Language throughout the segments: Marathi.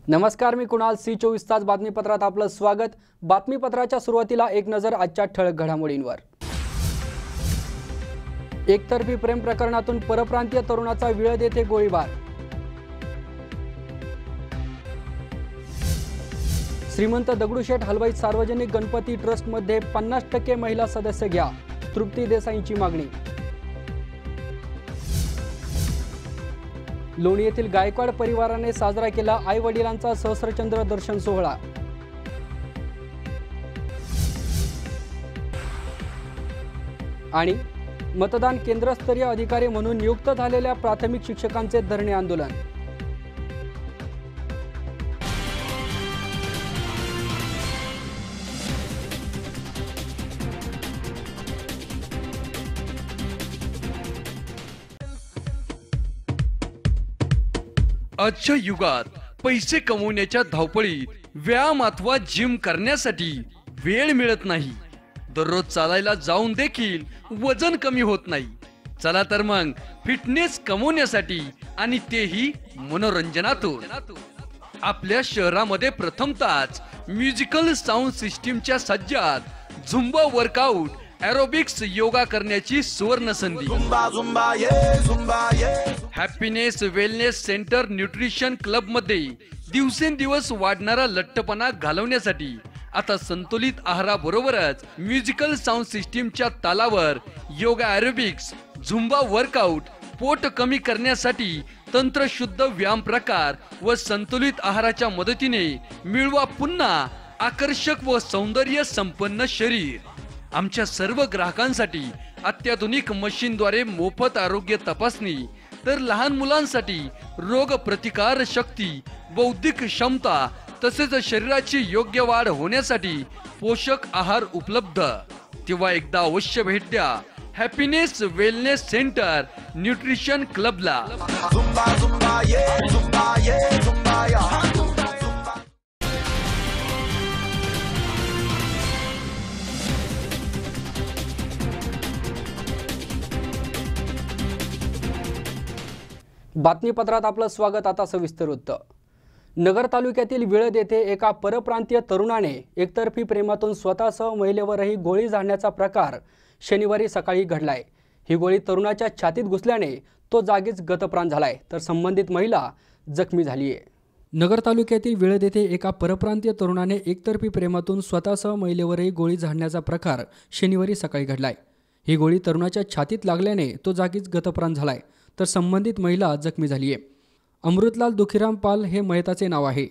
नमस्कार, मी कुणाल. C24 तास बातमीपत्रात आपलं स्वागत. बातमीपत्राच्या सुरुवातीला एक नजर आजच्या ठळक घडामोडींवर. एकतर्फी प्रेम प्रकरणातून परप्रांतीय तरुणाचा विळद येथे गोळीबार. श्रीमंत दगडूशेठ हलवाई सार्वजनिक गणपती ट्रस्टमध्ये 50% महिला सदस्य घ्या, तृप्ती देसाईंची मागणी. लोणी येथील गायकवाड परिवाराने साजरा केला आई वडिलांचा सहस्रचंद्र दर्शन सोहळा. आणि मतदान केंद्रस्तरीय अधिकारी म्हणून नियुक्त झालेल्या प्राथमिक शिक्षकांचे धरणे आंदोलन. आजच्या युगात पैसे कमवण्याच्या धावपळीत व्यायाम अथवा जिम करण्यासाठी वेळ मिळत नाही. दररोज चालायला जाऊन देखील वजन कमी होत नाही. चला तर मग फिटनेस कमवण्यासाठी आणि तेही मनोरंजनातून आपल्या शहरामध्ये प्रथमतःच म्युझिकल साऊंड सिस्टीमच्या Sajjad Zumba workout aerobics yoga करण्याची सुवर्ण संधी. Happiness wellness centre nutrition club मध्ये दिवसेंदिवस वाढणारा लठ्ठपणा घालवण्यासाठी आता संतुलित आहाराबरोबरच म्युझिकल साऊंड सिस्टीमच्या तालावर योगा एरोबिक्स, झुंबा वर्कआउट, पोट कमी करण्यासाठी तंत्रशुद्ध व्यायाम प्रकार व संतुलित आहाराच्या मदतीने मिळवा पुन्हा आकर्षक व सौंदर्य संपन्न शरीर. आमच्या सर्व ग्राहकांसाठी अत्याधुनिक मशीनद्वारे मोफत आरोग्य तपासणी, तर लहान मुलांसाठी रोग प्रतिकार शक्ती, बौद्धिक क्षमता तसेच शरीराची योग्य वाढ होण्यासाठी पोषक आहार उपलब्ध. तेव्हा एकदा अवश्य भेट द्या हॅपीनेस वेलनेस सेंटर न्यूट्रिशन क्लबला. बातमीपत्रात आपलं स्वागत. आता सविस्तर वृत्त. नगर तालुक्यातील विळद येथे एका परप्रांतीय तरुणाने एकतर्फी प्रेमातून स्वतःसह महिलेवरही गोळी झाडण्याचा प्रकार शनिवारी सकाळी घडलाय. ही गोळी तरुणाच्या छातीत घुसल्याने तो जागीच गतप्राण झालाय, तर संबंधित महिला जखमी झाली आहे. नगर तालुक्यातील विळद येथे एका परप्रांतीय तरुणाने एकतर्फी प्रेमातून स्वतःसह महिलेवरही गोळी झाडण्याचा प्रकार शनिवारी सकाळी घडलाय. ही गोळी तरुणाच्या छातीत लागल्याने तो जागीच गतप्राण झालाय, तर संबंधित महिला जखमी झाली आहे. अमृतलाल दुखीराम पाल हे मयताचे नाव आहे.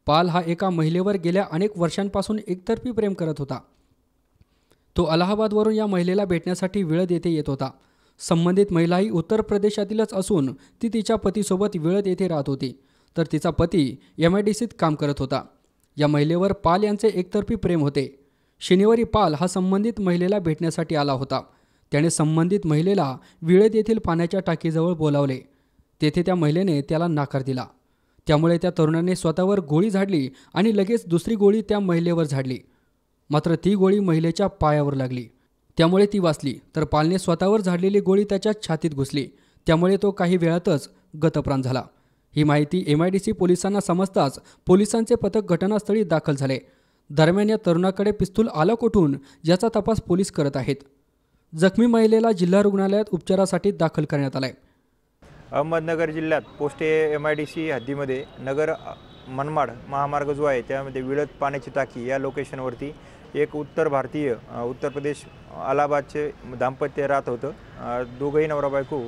पाल हा एका महिलेवर गेल्या अनेक वर्षांपासून एकतर्फी प्रेम करत होता. तो अलाहाबादवरून या महिलेला भेटण्यासाठी विळद येथे येत होता. संबंधित महिला ही उत्तर प्रदेशातीलच असून ती तिच्या पतीसोबत विळद येथे राहत होती, तर तिचा पती MIDCत काम करत होता. या महिलेवर पाल यांचे एकतर्फी प्रेम होते. शनिवारी पाल हा संबंधित महिलेला भेटण्यासाठी आला होता. त्याने संबंधित महिलेला विळद येथील पाण्याच्या टाकीजवळ बोलावले. तेथे त्या महिलेने त्याला नकार दिला. त्यामुळे त्या तरुणाने स्वतःवर गोळी झाडली आणि लगेच दुसरी गोळी त्या महिलेवर झाडली. मात्र ती गोळी महिलेच्या पायावर लागली, त्यामुळे ती वाचली, तर पालने स्वतःवर झाडलेली गोळी त्याच्या छातीत घुसली. त्यामुळे तो काही वेळातच गतप्राण झाला. ही माहिती MIDC पोलिसांना समजताच पोलिसांचे पथक घटनास्थळी दाखल झाले. दरम्यान या तरुणाकडे पिस्तूल आला कुठून याचा तपास पोलीस करत आहेत. जखमी महिलेला जिल्हा रुग्णालयात उपचारासाठी दाखल करण्यात आलाय. अहमदनगर जिल्ह्यात पोस्ट MIDC हद्दीमध्ये नगर मनमाड महामार्ग जो आहे त्यामध्ये विळद पाण्याची टाकी या लोकेशनवरती एक उत्तर भारतीय उत्तर प्रदेश अलाहाबादचे दाम्पत्य राहत होतं. दोघंही नवरा बायको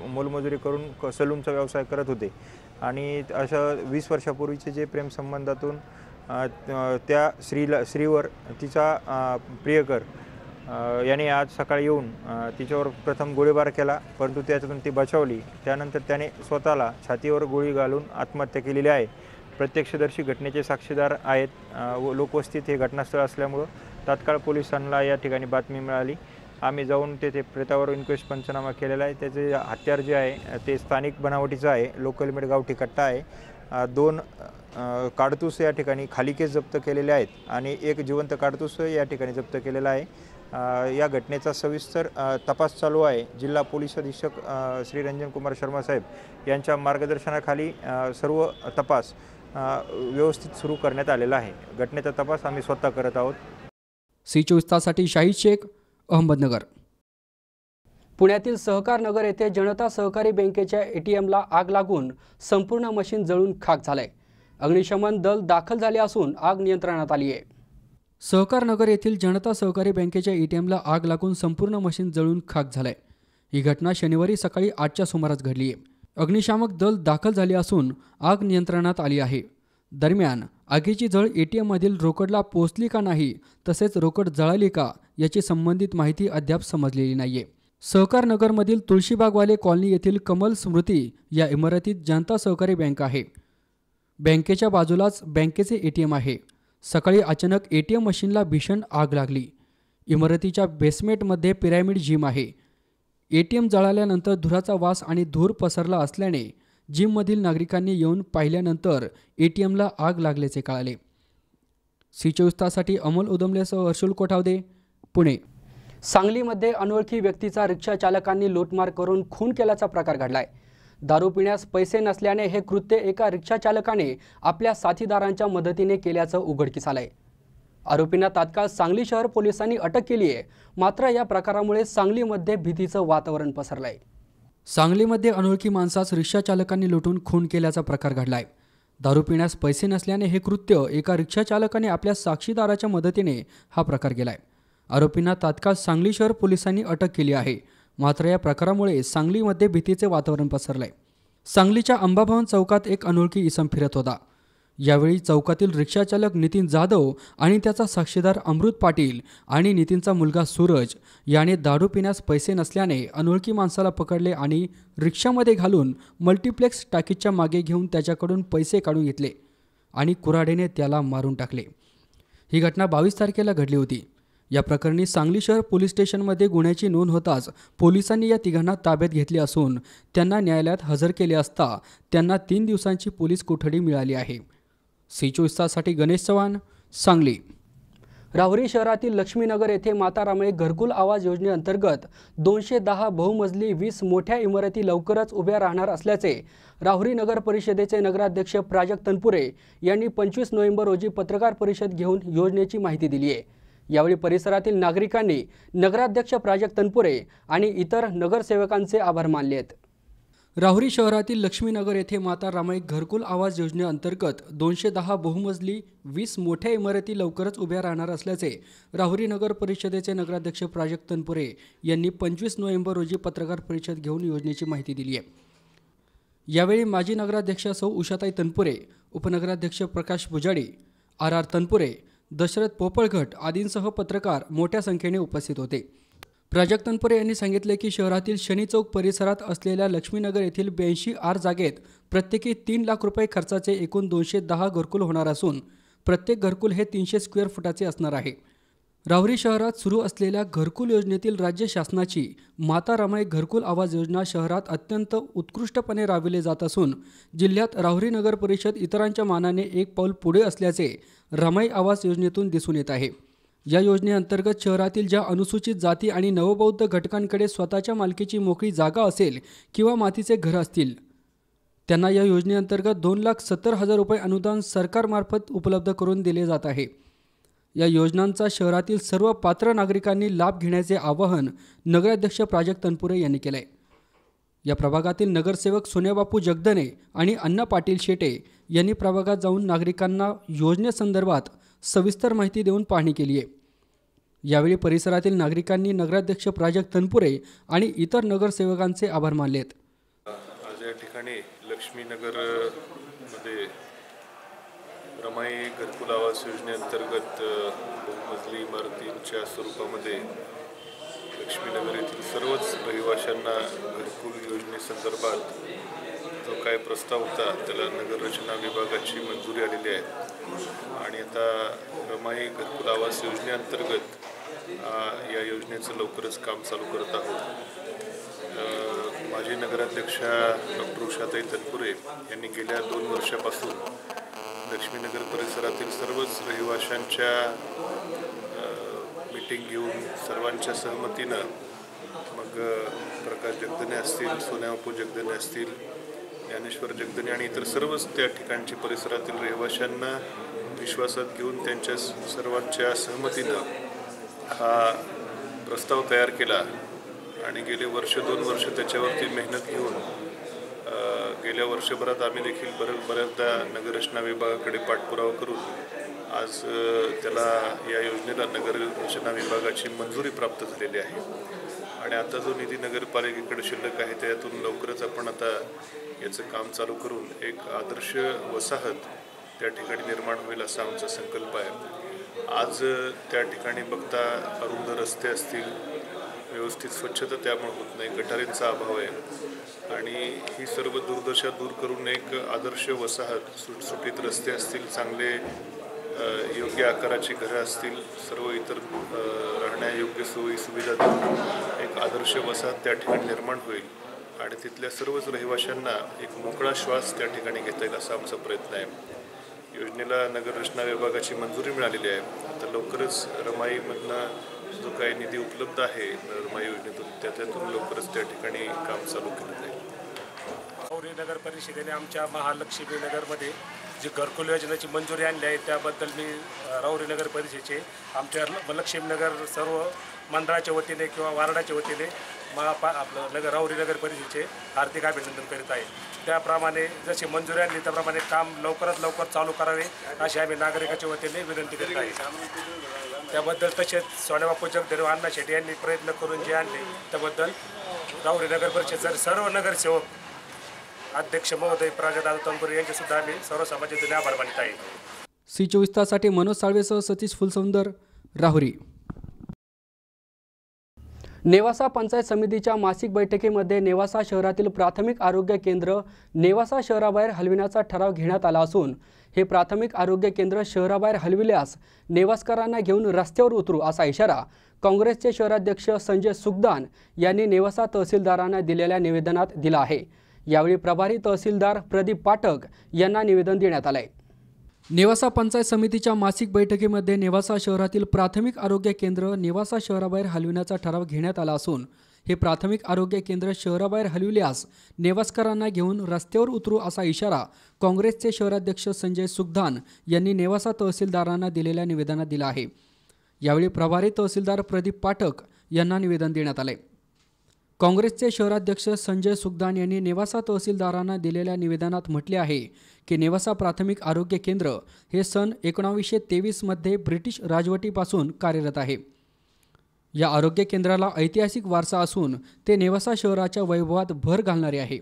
मोलमजुरी करून सलूनचा व्यवसाय करत होते आणि असं 20 वर्षापूर्वीचे जे प्रेमसंबंधातून त्या स्त्रीवर तिचा प्रियकर याने आज सकाळी येऊन तिच्यावर प्रथम गोळीबार केला, परंतु त्याच्यातून ती बचावली. त्यानंतर त्याने स्वतःला छातीवर गोळी घालून आत्महत्या केलेली आहे. प्रत्यक्षदर्शी घटनेचे साक्षीदार आहेत. लोकवस्तीत हे घटनास्थळ असल्यामुळं तात्काळ पोलिसांना या ठिकाणी बातमी मिळाली. आम्ही जाऊन तेथे प्रेतावर इन्क्वेस्ट पंचनामा केलेला आहे. त्याचे हत्यार जे आहे ते स्थानिक बनावटीचं आहे, लोकल मेड गावठी कट्टा आहे. 2 काडतूस या ठिकाणी खाली केस जप्त केलेले आहेत आणि एक जिवंत काडतूस या ठिकाणी जप्त केलेला आहे. या घटनेचा सविस्तर तपास चालू आहे. जिल्हा पोलीस अधीक्षक श्री रंजन कुमार शर्मा साहेब यांच्या मार्गदर्शनाखाली सर्व तपास व्यवस्थित सुरू करण्यात आलेला आहे. घटनेचा तपास आम्ही स्वतः करत आहोत. सी24 तासाठी शाहीद शेख, अहमदनगर. पुण्यातील सहकार नगर येथे जनता सहकारी बँकेच्या ATMला आग लागून संपूर्ण मशीन जळून खाक झालंय. अग्निशमन दल दाखल झाले असून आग नियंत्रणात आली आहे. सहकार नगर येथील जनता सहकारी बँकेच्या ATMला आग लागून संपूर्ण मशीन जळून खाक झालंय. ही घटना शनिवारी सकाळी 8च्या सुमारास घडली आहे. अग्निशामक दल दाखल झाले असून आग नियंत्रणात आली आहे. दरम्यान आगीची झळ ATM मधील रोकडला पोहोचली का नाही, तसेच रोकड जळाली का याची संबंधित माहिती अद्याप समजलेली नाहीये. सहकार नगरमधील तुळशीबागवाले कॉलनी येथील कमल स्मृती या इमारतीत जनता सहकारी बँक आहे. बँकेच्या बाजूलाच बँकेचे ATM आहे. सकाळी अचानक ATM मशीनला भीषण आग लागली. इमारतीच्या बेसमेंटमध्ये पिरॅमिड जिम आहे. ATM जळाल्यानंतर धुराचा वास आणि धूर पसरला असल्याने जिममधील नागरिकांनी येऊन पाहिल्यानंतर ATMला आग लागल्याचे कळाले. सी24 तासाठी अमोल उदमलेसह हर्षुल कोठावदे, पुणे. सांगलीमध्ये अनोळखी व्यक्तीचा रिक्षा चालकांनी लूटमार करून खून केल्याचा प्रकार घडलाय. दारू पिण्यास पैसे नसल्याने हे कृत्य एका रिक्षा चालकाने आपल्या साथीदारांच्या मदतीने केल्याचं उघडकीस आलंय. आरोपींना तात्काळ सांगली शहर पोलिसांनी अटक केली आहे. मात्र या प्रकारामुळे सांगलीमध्ये भीतीचं वातावरण पसरलंय. सांगलीमध्ये अनोळखी माणसास रिक्षा चालकांनी लुटून खून केल्याचा प्रकार घडलाय. दारू पिण्यास पैसे नसल्याने हे कृत्य एका रिक्षा चालकाने आपल्या साक्षीदाराच्या मदतीने हा प्रकार केलाय. आरोपींना तात्काळ सांगली शहर पोलिसांनी अटक केली आहे. मात्र या प्रकारामुळे सांगलीमध्ये भीतीचे वातावरण पसरलंय. सांगलीच्या अंबाभवन चौकात एक अनोळखी इसम फिरत होता. यावेळी चौकातील रिक्षाचालक नितीन जाधव आणि त्याचा साक्षीदार अमृत पाटील आणि नितीनचा मुलगा सूरज याने दारू पिण्यास पैसे नसल्याने अनोळखी माणसाला पकडले आणि रिक्षामध्ये घालून मल्टिप्लेक्स टाकीच्या मागे घेऊन त्याच्याकडून पैसे काढून घेतले आणि कुऱ्हाडीने त्याला मारून टाकले. ही घटना 22 तारखेला घडली होती. या प्रकरणी सांगली शहर पोलीस स्टेशनमध्ये गुन्ह्याची नोंद होताच पोलिसांनी या तिघांना ताब्यात घेतले असून त्यांना न्यायालयात हजर केले असता त्यांना 3 दिवसांची पोलीस कोठडी मिळाली आहे. सी24 तासाठी गणेश चव्हाण, सांगली. राहुरी शहरातील लक्ष्मीनगर येथे माता रामाई घरकुल आवास योजनेअंतर्गत 210 बहुमजली 20 मोठ्या इमारती लवकरच उभ्या राहणार असल्याचे राहुरी नगर परिषदेचे नगराध्यक्ष प्राजक्त तनपुरे यांनी 25 नोव्हेंबर रोजी पत्रकार परिषद घेऊन योजनेची माहिती दिली आहे. यावेळी परिसरातील नागरिकांनी नगराध्यक्ष प्राजक्त तनपुरे आणि इतर नगरसेवकांचे आभार मानले आहेत. राहुरी शहरातील लक्ष्मीनगर येथे माता रामाई घरकुल आवास योजनेअंतर्गत 210 बहुमजली 20 मोठ्या इमारती लवकरच उभ्या राहणार असल्याचे राहुरी नगर परिषदेचे नगराध्यक्ष प्राजक्त तनपुरे यांनी 25 नोव्हेंबर रोजी पत्रकार परिषद घेऊन योजनेची माहिती दिली आहे. यावेळी माजी नगराध्यक्ष सौ उषाताई तनपुरे, उपनगराध्यक्ष प्रकाश पुजारी, RR तनपुरे, दशरथ पोपळघट आदींसह पत्रकार मोठ्या संख्येने उपस्थित होते. प्राजक्त तनपुरे यांनी सांगितले की शहरातील शनी चौक परिसरात असलेल्या लक्ष्मीनगर येथील 82 आर जागेत प्रत्येकी 3 लाख रुपये खर्चाचे एकूण 210 घरकुल होणार असून प्रत्येक घरकुल हे 300 स्क्वेअर फुटाचे असणार आहे. राहुरी शहरात सुरू असलेल्या घरकुल योजनेतील राज्य शासनाची माता रामाई घरकुल आवास योजना शहरात अत्यंत उत्कृष्टपणे राबविली जात असून जिल्ह्यात राहुरी नगर परिषद इतरांच्या मानाने एक पाऊल पुढे असल्याचे रामाई आवास योजनेतून दिसून येत आहे. या योजनेअंतर्गत शहरातील ज्या अनुसूचित जाती आणि नवबौद्ध घटकांकडे स्वतःच्या मालकीची मोकळी जागा असेल किंवा मातीचे घर असतील त्यांना या योजनेअंतर्गत 2,70,000 रुपये अनुदान सरकारमार्फत उपलब्ध करून दिले जात आहे. या योजनांचा शहरातील सर्व पात्र नागरिकांनी लाभ घेण्याचे आवाहन नगराध्यक्ष प्राजक्त तनपुरे यांनी केले. या प्रभागातील नगरसेवक सोन्याबापू जगदने आणि अण्णा पाटील शेटे यांनी प्रभागात जाऊन नागरिकांना योजनेसंदर्भात सविस्तर माहिती देऊन पाहणी केली आहे. यावेळी परिसरातील नागरिकांनी नगराध्यक्ष प्राजक्त तनपुरे आणि इतर नगरसेवकांचे आभार मानले आहेत. आज या ठिकाणी लक्ष्मीनगर मध्ये रमाई घरकुल आवास योजनेअंतर्गत बहुमजली इमारतींच्या स्वरूपामध्ये लक्ष्मीनगर येथील सर्वच रहिवाशांना घरकुल योजनेसंदर्भात जो काय प्रस्ताव होता त्याला नगररचना विभागाची मंजुरी आलेली आहे आणि आता रमाई घरकुल आवास योजनेअंतर्गत या योजनेचं लवकरच काम चालू करत आहोत. माजी नगराध्यक्षा डॉक्टर उषाताई तनपुरे यांनी गेल्या 2 वर्षापासून लक्ष्मीनगर परिसरातील सर्वच रहिवाशांच्या मीटिंग घेऊन सर्वांच्या सहमतीनं मग प्रकाश जगदने असतील, सोन्याबापू जगदने असतील, ज्ञानेश्वर जगदने आणि इतर सर्वच त्या ठिकाणची परिसरातील रहिवाशांना विश्वासात घेऊन त्यांच्या सर्वांच्या सहमतीनं हा प्रस्ताव तयार केला आणि गेले 1-2 वर्ष त्याच्यावरती मेहनत घेऊन गेल्या वर्षभरात आम्ही देखील बऱ्याचदा नगररचना विभागाकडे पाठपुरावा करून आज त्याला या योजनेला नगररचना विभागाची मंजुरी प्राप्त झालेली आहे आणि आता जो निधी नगरपालिकेकडे शिल्लक आहे त्यातून लवकरच आपण आता याचं काम चालू करून एक आदर्श वसाहत त्या ठिकाणी निर्माण होईल असा आमचा संकल्प आहे। आज त्या ठिकाणी बघता अरुंद रस्ते असतील, व्यवस्थित स्वच्छता त्यामुळे होत नाही, गटारींचा अभाव आहे आणि ही सर्व दुर्दशा दूर करून एक आदर्श वसाहत, सुटसुटीत रस्ते असतील, चांगले योग्य आकाराची घरं असतील, सर्व इतर राहण्यायोग्य सोयी सुविधा देऊन एक आदर्श वसाहत त्या ठिकाणी निर्माण होईल आणि तिथल्या सर्वच रहिवाशांना एक मोकळा श्वास त्या ठिकाणी घेता येईल असा आमचा प्रयत्न आहे। योजनेला नगररचना विभागाची मंजुरी मिळालेली आहे। आता लवकरच रमाईमधनं जो काही निधी उपलब्ध आहे रमाई योजनेतून त्यातून लवकरच त्या ठिकाणी काम चालू केलं जाईल। राहुरी नगर परिषदेने आमच्या महालक्ष्मी नगरमध्ये जी घरकुल योजनेची मंजुरी आणली आहे त्याबद्दल मी राहुरी नगर परिषदेचे आमच्या लक्ष्मी नगर सर्व मंडळाच्या वतीने किंवा वार्डाच्या वतीने आपलं राहुरी नगर परिषदेचे हार्दिक अभिनंदन करीत आहे। त्याप्रमाणे जशी मंजुरी आणली त्याप्रमाणे काम लवकरात लवकर चालू करावे अशी आम्ही नागरिकाच्या वतीने विनंती करीत आहे। त्याबद्दल तसेच सोनेबापू जगदने व अण्णा शेट्टी यांनी प्रयत्न करून जे आणले त्याबद्दल राहुरी नगर परिषद सर्व नगरसेवक अध्यक्ष महोदय प्राजदादा तंबुरे यांचे सुद्धा आम्ही सर्व समाजाचे आभार मानित आहे। C24 तासाठी मनोज साळवेसह सतीश फुलसुंदर, राहुरी। नेवासा पंचायत समितीच्या मासिक बैठकीमध्ये नेवासा शहरातील प्राथमिक आरोग्य केंद्र नेवासा शहराबाहेर हलविण्याचा ठराव घेण्यात आला असून हे प्राथमिक आरोग्य केंद्र शहराबाहेर हलविल्यास नेवासकरांना घेऊन रस्त्यावर उतरू असा इशारा काँग्रेसचे शहराध्यक्ष संजय सुखदान यांनी नेवासा तहसीलदारांना दिलेल्या निवेदनात दिला आहे। यावेळी प्रभारी तहसीलदार प्रदीप पाठक यांना निवेदन देण्यात आले। नेवासा पंचायत समितीच्या मासिक बैठकीमध्ये नेवासा शहरातील प्राथमिक आरोग्य केंद्र नेवासा शहराबाहेर हलविण्याचा ठराव घेण्यात आला असून हे प्राथमिक आरोग्य केंद्र शहराबाहेर हलविल्यास नेवासकरांना घेऊन रस्त्यावर उतरू असा इशारा काँग्रेसचे शहराध्यक्ष संजय सुखदान यांनी नेवासा तहसीलदारांना दिलेल्या निवेदनात दिला आहे। यावेळी प्रभारी तहसीलदार प्रदीप पाठक यांना निवेदन देण्यात आले। काँग्रेसचे शहराध्यक्ष संजय सुखदान यांनी नेवासा तहसीलदारांना दिलेल्या निवेदनात म्हटले आहे की नेवासा प्राथमिक आरोग्य केंद्र हे सन 1923 मध्ये ब्रिटिश राजवटीपासून कार्यरत आहे। या आरोग्य केंद्राला ऐतिहासिक वारसा असून ते नेवासा शहराच्या वैभवात भर घालणारे आहे।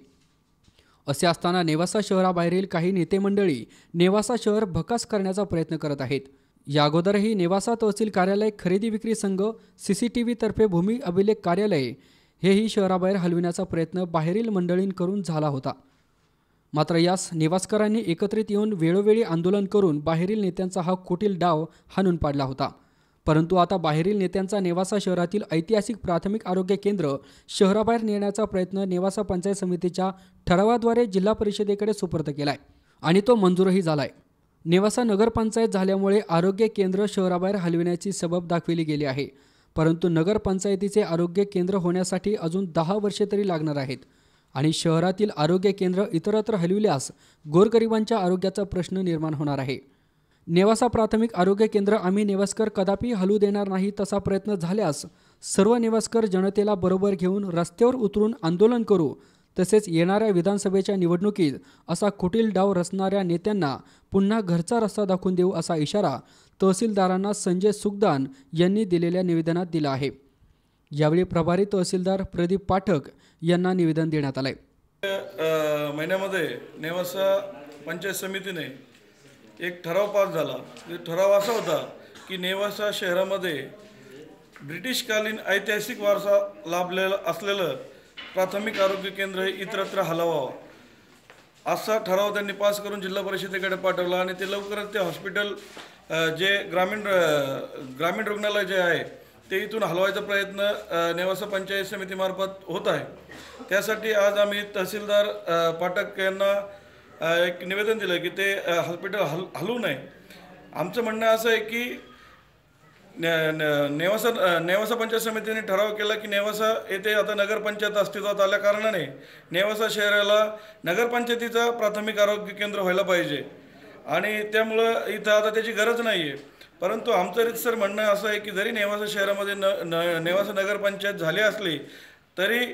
असे असताना नेवासा शहराबाहेरील काही नेते मंडळी नेवासा शहर भकास करण्याचा प्रयत्न करत आहेत। या अगोदरही नेवासा तहसील कार्यालय, खरेदी विक्री संघ, CCTV तर्फे भूमी अभिलेख कार्यालय हेही शहराबाहेर हलविण्याचा प्रयत्न बाहेरील मंडळींकडून झाला होता। मात्र यास निवासकरांनी एकत्रित येऊन वेळोवेळी आंदोलन करून बाहेरील नेत्यांचा हा कुटील डाव हाणून पाडला होता। परंतु आता बाहेरील नेत्यांचा नेवासा शहरातील ऐतिहासिक प्राथमिक आरोग्य केंद्र शहराबाहेर नेण्याचा प्रयत्न नेवासा पंचायत समितीच्या ठरावाद्वारे जिल्हा परिषदेकडे सुपूर्द केलाय आणि तो मंजूरही झालाय। नेवासा नगरपंचायत झाल्यामुळे आरोग्य केंद्र शहराबाहेर हलविण्याची सबब दाखविली गेली आहे, परंतु नगरपंचायतीचे आरोग्य केंद्र होण्यासाठी अजून 10 वर्षे तरी लागणार आहेत आणि शहरातील आरोग्य केंद्र इतरत्र हलविल्यास गोरगरिबांच्या आरोग्याचा प्रश्न निर्माण होणार आहे। नेवासा प्राथमिक आरोग्य केंद्र आम्ही नेवासकर कदापि हलवू देणार नाही, तसा प्रयत्न झाल्यास सर्व नेवासकर जनतेला बरोबर घेऊन रस्त्यावर उतरून आंदोलन करू, तसेच येणाऱ्या विधानसभेच्या निवडणुकीत असा कुटील डाव रचणाऱ्या नेत्यांना पुन्हा घरचा रस्ता दाखवून देऊ असा इशारा तहसीलदारांना संजय सुखदान यांनी दिलेल्या निवेदनात दिला आहे। यावेळी प्रभारी तहसीलदार प्रदीप पाठक यांना निवेदन देण्यात आले। महिन्यामध्ये नेवासा पंचायत समितीने एक ठराव पास झाला। ठराव असा होता की नेवासा शहरामध्ये ब्रिटिशकालीन ऐतिहासिक वारसा लाभलेला असलेलं प्राथमिक आरोग्य केंद्र हे इतरत्र हलवावं असा ठराव त्यांनी पास करून जिल्हा परिषदेकडे पाठवला आणि ते लवकरच ते हॉस्पिटल जे ग्रामीण रुग्णालय जे आहे ते इथून हलवायचा प्रयत्न नेवासा पंचायत समितीमार्फत होत आहे। त्यासाठी आज आम्ही तहसीलदार पाठक यांना एक निवेदन दिलं की ते हॉस्पिटल हलवू नये। आमचं म्हणणं असं आहे की नेवासा पंचायत समितीने ठराव केला की नेवासा येथे आता नगरपंचायत अस्तित्वात आल्या कारणाने नेवासा शहराला नगरपंचायतीचा प्राथमिक आरोग्य केंद्र व्हायला पाहिजे आणि त्यामुळं इथं आता त्याची गरज नाही आहे. परंतु आमचं रीतसर म्हणणं असं आहे की जरी नेवासा शहरामध्ये नेवासा नगरपंचायत झाली असली तरी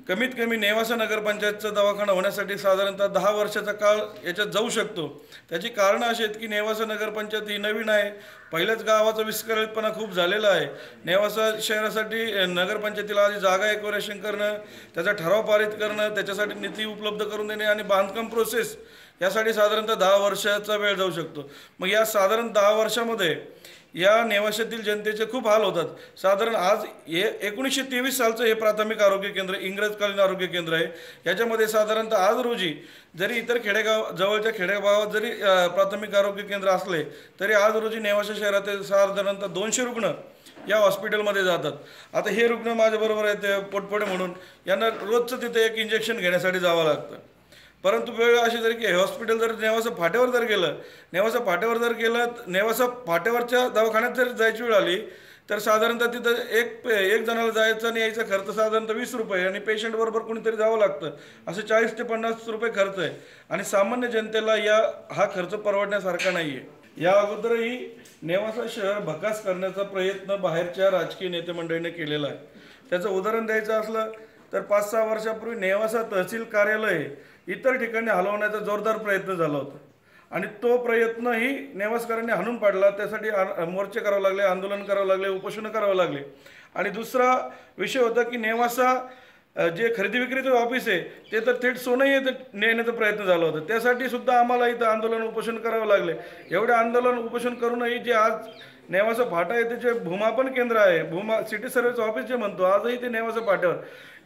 कमीत कमी नेवासा नगरपंचायतचा दवाखाना होण्यासाठी साधारणतः 10 वर्षाचा काळ याच्यात जाऊ शकतो. त्याची कारणं अशी आहेत की नेवासा नगरपंचायत ही नवीन आहे. पहिल्याच गावाचा विस्कळीतपणा खूप झालेला आहे. नेवासा शहरासाठी नगरपंचायतीला आधी जागा एक्वायरेशन करणं, त्याचा ठराव पारित करणं, त्याच्यासाठी निधी उपलब्ध करून देणे आणि बांधकाम प्रोसेस यासाठी साधारणतः 10 वर्षाचा वेळ जाऊ शकतो. मग या साधारण 10 वर्षामध्ये या नेवाशातील जनतेचे खूप हाल होतात. साधारण आज 1923 सालचं हे प्राथमिक आरोग्य केंद्र इंग्रजकालीन आरोग्य केंद्र आहे. याच्यामध्ये साधारणतः आज रोजी जरी इतर जवळच्या खेडेगावात जरी प्राथमिक आरोग्य केंद्र असले तरी आज रोजी नेवासा शहरातील साधारणतः 200 रुग्ण या हॉस्पिटलमध्ये जातात. आता हे रुग्ण माझ्याबरोबर आहेत पोटफोडे म्हणून, यांना रोजचं तिथे एक इंजेक्शन घेण्यासाठी जावं लागतं. परंतु वेळ अशी जरी की हॉस्पिटल जर नेवासा फाट्यावर जर गेलं नेवासा फाट्यावरच्या दवाखान्यात जर जायची वेळ आली तर साधारणतः तिथं एक जणाला जायचा आणि यायचा खर्च साधारणतः 20 रुपये आणि पेशंट बरोबर कोणीतरी जावं लागतं. असं 40 ते 50 रुपये खर्च आहे आणि सामान्य जनतेला हा खर्च परवडण्यासारखा नाही आहे. या अगोदरही नेवासा शहर भकास करण्याचा प्रयत्न बाहेरच्या राजकीय नेते मंडळीने केलेला आहे. त्याचं उदाहरण द्यायचं असलं तर 5-6 वर्षापूर्वी नेवासा तहसील कार्यालय इतर ठिकाणी हलवण्याचा जोरदार प्रयत्न झाला होता आणि तो प्रयत्नही नेवासकरांनी हाणून पाडला. त्यासाठी मोर्चे करावे लागले, आंदोलन करावं लागले, उपोषणं करावं लागले. आणि दुसरा विषय होता की नेवासा जे खरेदी विक्रीचं ऑफिस आहे ते तर थेट सोनंही नेण्याचा प्रयत्न झाला होता. त्यासाठी सुद्धा आम्हाला इथं आंदोलन उपोषण करावं लागले. एवढे आंदोलन उपोषण करूनही जे आज नेवासा फाटा येथे जे भूमापन केंद्र आहे, सिटी सर्व्हिस ऑफिस जे म्हणतो, आजही ते नेवासा फाट्यावर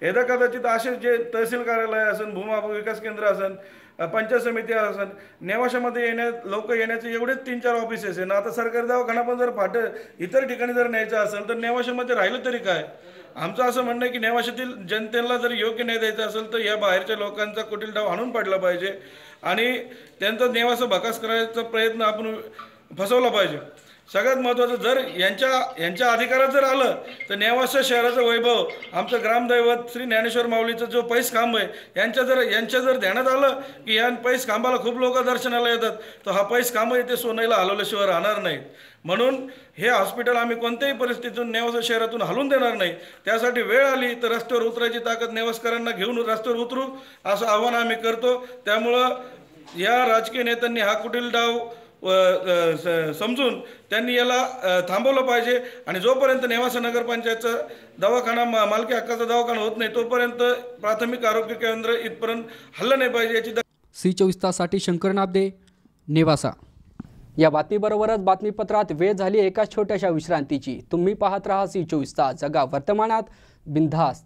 यदा कदाचित असे जे तहसील कार्यालय असेल, भूमा विकास केंद्र असेल, पंचायत समिती असेल, नेवाशामध्ये लोक येण्याचे एवढेच 3-4 ऑफिसेस आहे ना. आता सरकारी दवाखाना पण जर इतर ठिकाणी जर न्यायचा असेल तर नेवाशामध्ये राहिलं तरी काय. आमचं असं म्हणणं आहे की नेवाशातील जनतेला जर योग्य न्याय द्यायचा असेल तर या बाहेरच्या लोकांचा कुटील डाव आणून पाडला पाहिजे आणि त्यांचा नेवासा भकास करायचा प्रयत्न आपण फसवला पाहिजे. सगळ्यात महत्त्वाचं, जर यांच्या अधिकारात जर आलं तर नेवासा शहराचं वैभव, आमचं ग्रामदैवत श्री ज्ञानेश्वर माऊलीचं जो पैस खांब आहे यांच्या जर ध्यानात आलं की या पैस खांबाला खूप लोक दर्शनाला येतात तर हा पैस खांब इथे सोनईला हलवल्याशिवाय राहणार नाहीत. म्हणून हे हॉस्पिटल आम्ही कोणत्याही परिस्थितीतून नेवासा शहरातून हलवून देणार नाही. त्यासाठी वेळ आली तर रस्त्यावर उतरायची ताकद नेवासकरांना घेऊन रस्त्यावर उतरू असं आव्हान आम्ही करतो. त्यामुळं या राजकीय नेत्यांनी हा कुटील डाव समजून त्यांनी याला थांबवलं पाहिजे आणि जोपर्यंत नेवासा नगरपंचायतचा दवाखाना मालकी हक्काचा दवाखाना होत नाही तोपर्यंत प्राथमिक आरोग्य केंद्र इथपर्यंत हल्लं नाही पाहिजे. याची C24 तासाठी शंकर नाबदे, नेवासा. या बातमीबरोबरच बातमीपत्रात वेळ झाली एका छोट्याशा विश्रांतीची. तुम्ही पाहत राहा C24 तास, जगा वर्तमानात, बिनधास्त.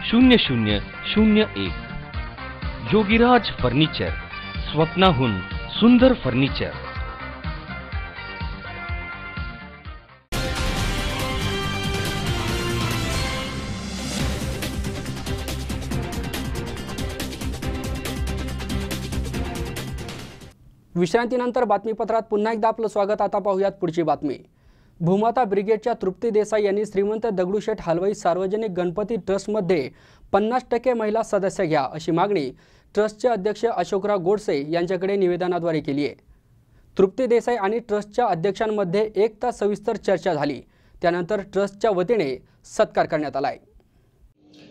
...0001 योगीराज फर्निचर, स्वप्नाहून सुंदर फर्निचर. विश्रांतीनंतर बातमीपत्रात पुन्हा एकदा आपलं स्वागत. आता पाहूयात पुढची बातमी. भूमाता ब्रिगेडच्या तृप्ती देसाई यांनी श्रीमंत दगडूशेठ हलवाई सार्वजनिक गणपती ट्रस्टमध्ये 50% महिला सदस्य घ्या अशी मागणी ट्रस्टचे अध्यक्ष अशोकराव गोडसे यांच्याकडे निवेदनाद्वारे केली आहे. तृप्ती देसाई आणि ट्रस्टच्या अध्यक्षांमध्ये 1 तास सविस्तर चर्चा झाली. त्यानंतर ट्रस्टच्या वतीने सत्कार करण्यात आला आहे.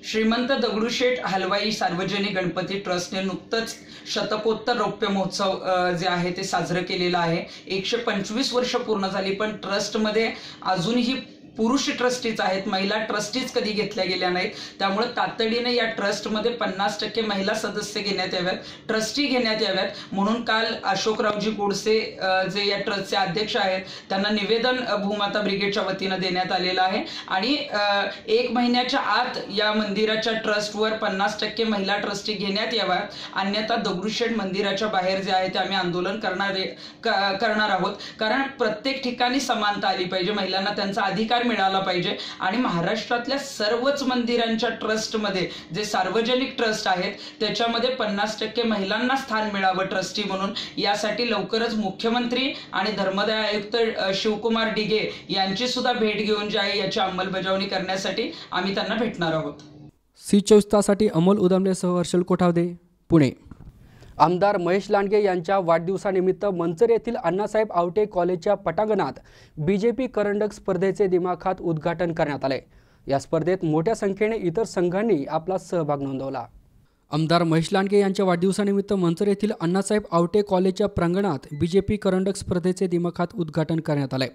श्रीमंत दगडूशेठ हलवाई सार्वजनिक गणपती ट्रस्टने नुकतंच शतकोत्तर रौप्य महोत्सव जे आहे ते साजरं केलेलं आहे. 125 वर्ष पूर्ण झाली, पण ट्रस्टमध्ये अजूनही पुरुष ट्रस्टीज आहेत, महिला ट्रस्टीज कधी घेतल्या गेल्या नाहीत. त्यामुळे तातडीने या ट्रस्टमध्ये 50% महिला सदस्य घेण्यात याव्यात, ट्रस्टी घेण्यात याव्यात. म्हणून काल अशोकरावजी गोडसे जे या ट्रस्टचे अध्यक्ष आहेत त्यांना निवेदन भूमाता ब्रिगेडच्या वतीनं देण्यात आलेलं आहे. आणि 1 महिन्याच्या आत या मंदिराच्या ट्रस्टवर 50% महिला ट्रस्टी घेण्यात याव्यात, अन्यथा दगडूशेठ मंदिराच्या बाहेर जे आहे ते आम्ही आंदोलन करणार आहोत. कारण प्रत्येक ठिकाणी समानता आली पाहिजे, महिलांना त्यांचा अधिकार मिळाला पाहिजे. आणि महाराष्ट्रातल्या सर्वच मंदिरांच्या ट्रस्टमध्ये जे सार्वजनिक ट्रस्ट आहेत त्याच्यामध्ये 50% महिलांना स्थान मिळावं ट्रस्टी म्हणून. यासाठी लवकरच मुख्यमंत्री आणि धर्मदाय आयुक्त शिवकुमार डिगे यांची सुद्धा भेट घेऊन जी आहे याची अंमलबजावणी करण्यासाठी आम्ही त्यांना भेटणार आहोत. C24 तासाठी अमोल उदामलेसह हर्षल कोठावदे, पुणे. आमदार महेश लांडगे यांच्या वाढदिवसानिमित्त मंचर येथील अण्णासाहेब आवटे कॉलेजच्या पटांगणात बीजेपी करंडक स्पर्धेचे दिमाखात उद्घाटन करण्यात आले. या स्पर्धेत मोठ्या संख्येने इतर संघांनी आपला सहभाग नोंदवला. आमदार महेश लांडगे यांच्या वाढदिवसानिमित्त मंचर येथील अण्णासाहेब आवटे कॉलेजच्या प्रांगणात बीजेपी करंडक स्पर्धेचे दिमाखात उद्घाटन करण्यात आले.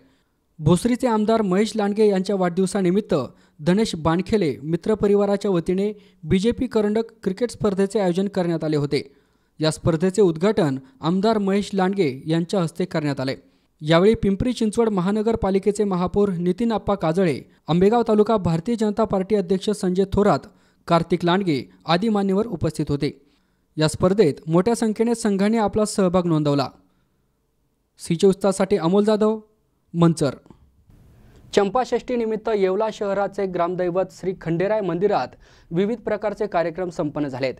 भोसरीचे आमदार महेश लांडगे यांच्या वाढदिवसानिमित्त धनेश बानखेले मित्रपरिवाराच्या वतीने बीजेपी करंडक क्रिकेट स्पर्धेचे आयोजन करण्यात आले होते. या स्पर्धेचे उद्घाटन आमदार महेश लांडगे यांच्या हस्ते करण्यात आले. यावेळी पिंपरी चिंचवड महानगरपालिकेचे महापौर नितीन आप्पा काजळे, आंबेगाव तालुका भारतीय जनता पार्टी अध्यक्ष संजय थोरात, कार्तिक लांडगे आदी मान्यवर उपस्थित होते. या स्पर्धेत मोठ्या संख्येने संघांनी आपला सहभाग नोंदवला. C24 तासाठी अमोल जाधव, मंचर. चंपाषष्ठीनिमित्त येवला शहराचे ग्रामदैवत श्री खंडेराय मंदिरात विविध प्रकारचे कार्यक्रम संपन्न झालेत.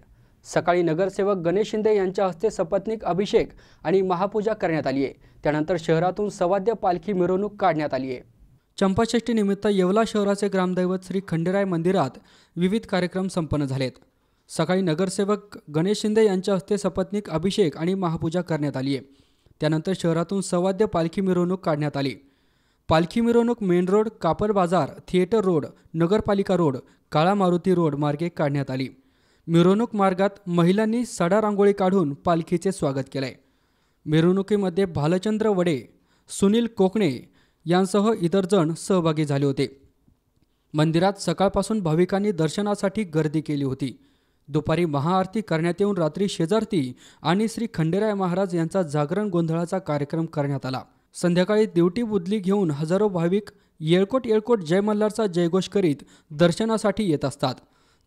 सकाळी नगरसेवक गणेश शिंदे यांच्या हस्ते सपत्नीक अभिषेक आणि महापूजा करण्यात आली आहे. त्यानंतर शहरातून सवाद्य पालखी मिरवणूक काढण्यात आली आहे. चंपाषष्ठीनिमित्त येवला शहराचे ग्रामदैवत श्री खंडेराय मंदिरात विविध कार्यक्रम संपन्न झालेत. सकाळी नगरसेवक गणेश शिंदे यांच्या हस्ते सपत्नीक अभिषेक आणि महापूजा करण्यात आली आहे. त्यानंतर शहरातून सवाद्य पालखी मिरवणूक काढण्यात आली. पालखी मिरवणूक मेन रोड, कापड बाजार, थिएटर रोड, नगरपालिका रोड, काळा मारुती रोड मार्गे काढण्यात आली. मिरवणूक मार्गात महिलांनी सडा रांगोळी काढून पालखीचे स्वागत केले. मिरवणुकीमध्ये भालचंद्र वडे, सुनील कोकणे यांसह इतर जण सहभागी झाले होते. मंदिरात सकाळपासून भाविकांनी दर्शनासाठी गर्दी केली होती. दुपारी महाआरती करण्यात येऊन रात्री शेजारती आणि श्री खंडेराय महाराज यांचा जागरण गोंधळाचा कार्यक्रम करण्यात आला. संध्याकाळी दिवटी बुदली घेऊन हजारो भाविक येळकोट येळकोट जय मल्हारचा जयघोष करीत दर्शनासाठी येत असतात.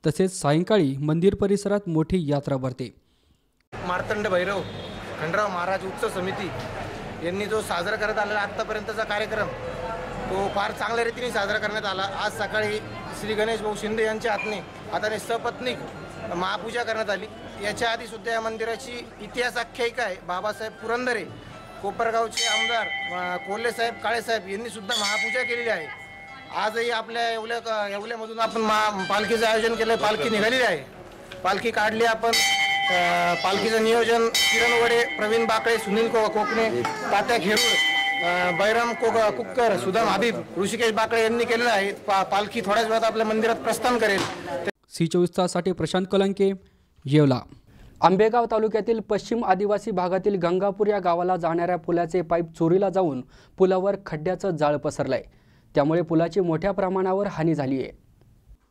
तसेच सायंकाळी मंदिर परिसरात मोठी यात्रा भरते. मार्तंड भैरव खंडराव महाराज उत्सव समिती यांनी जो साजरा करत आलेला आत्तापर्यंतचा कार्यक्रम तो फार चांगल्या रीतीने साजरा करण्यात आला. आज सकाळी श्री गणेश भाऊ शिंदे यांच्या हाताने सपत्नीक महापूजा करण्यात आली. याच्या आधीसुद्धा या मंदिराची इतिहास आख्यायिका आहे. बाबासाहेब पुरंदरे कोपरगावचे आमदार कोल्हेसाहेब काळेसाहेब यांनी सुद्धा महापूजा केलेली आहे. आजही आपल्या येवल्यामधून आपण पालखीचं आयोजन केलं. पालखी निघालेली आहे, पालखी काढली आपण. पालखीचं नियोजन किरण वडे, प्रवीण बाकळे, सुनील कोकणे, तात्या खेरूड, बैराम कुक्कर, सुदाम हबीब, ऋषिकेश बाकळे यांनी केलेलं आहे. पालखी थोड्याच वेळात आपल्या मंदिरात प्रस्थान करेल. C24 तासाठी प्रशांत कलंके, येवला. आंबेगाव तालुक्यातील पश्चिम आदिवासी भागातील गंगापूर या गावाला जाणाऱ्या पुलाचे पाईप चोरीला जाऊन पुलावर खड्ड्याचं जाळं पसरलंय. त्यामुळे पुलाची मोठ्या प्रमाणावर हानी झाली आहे.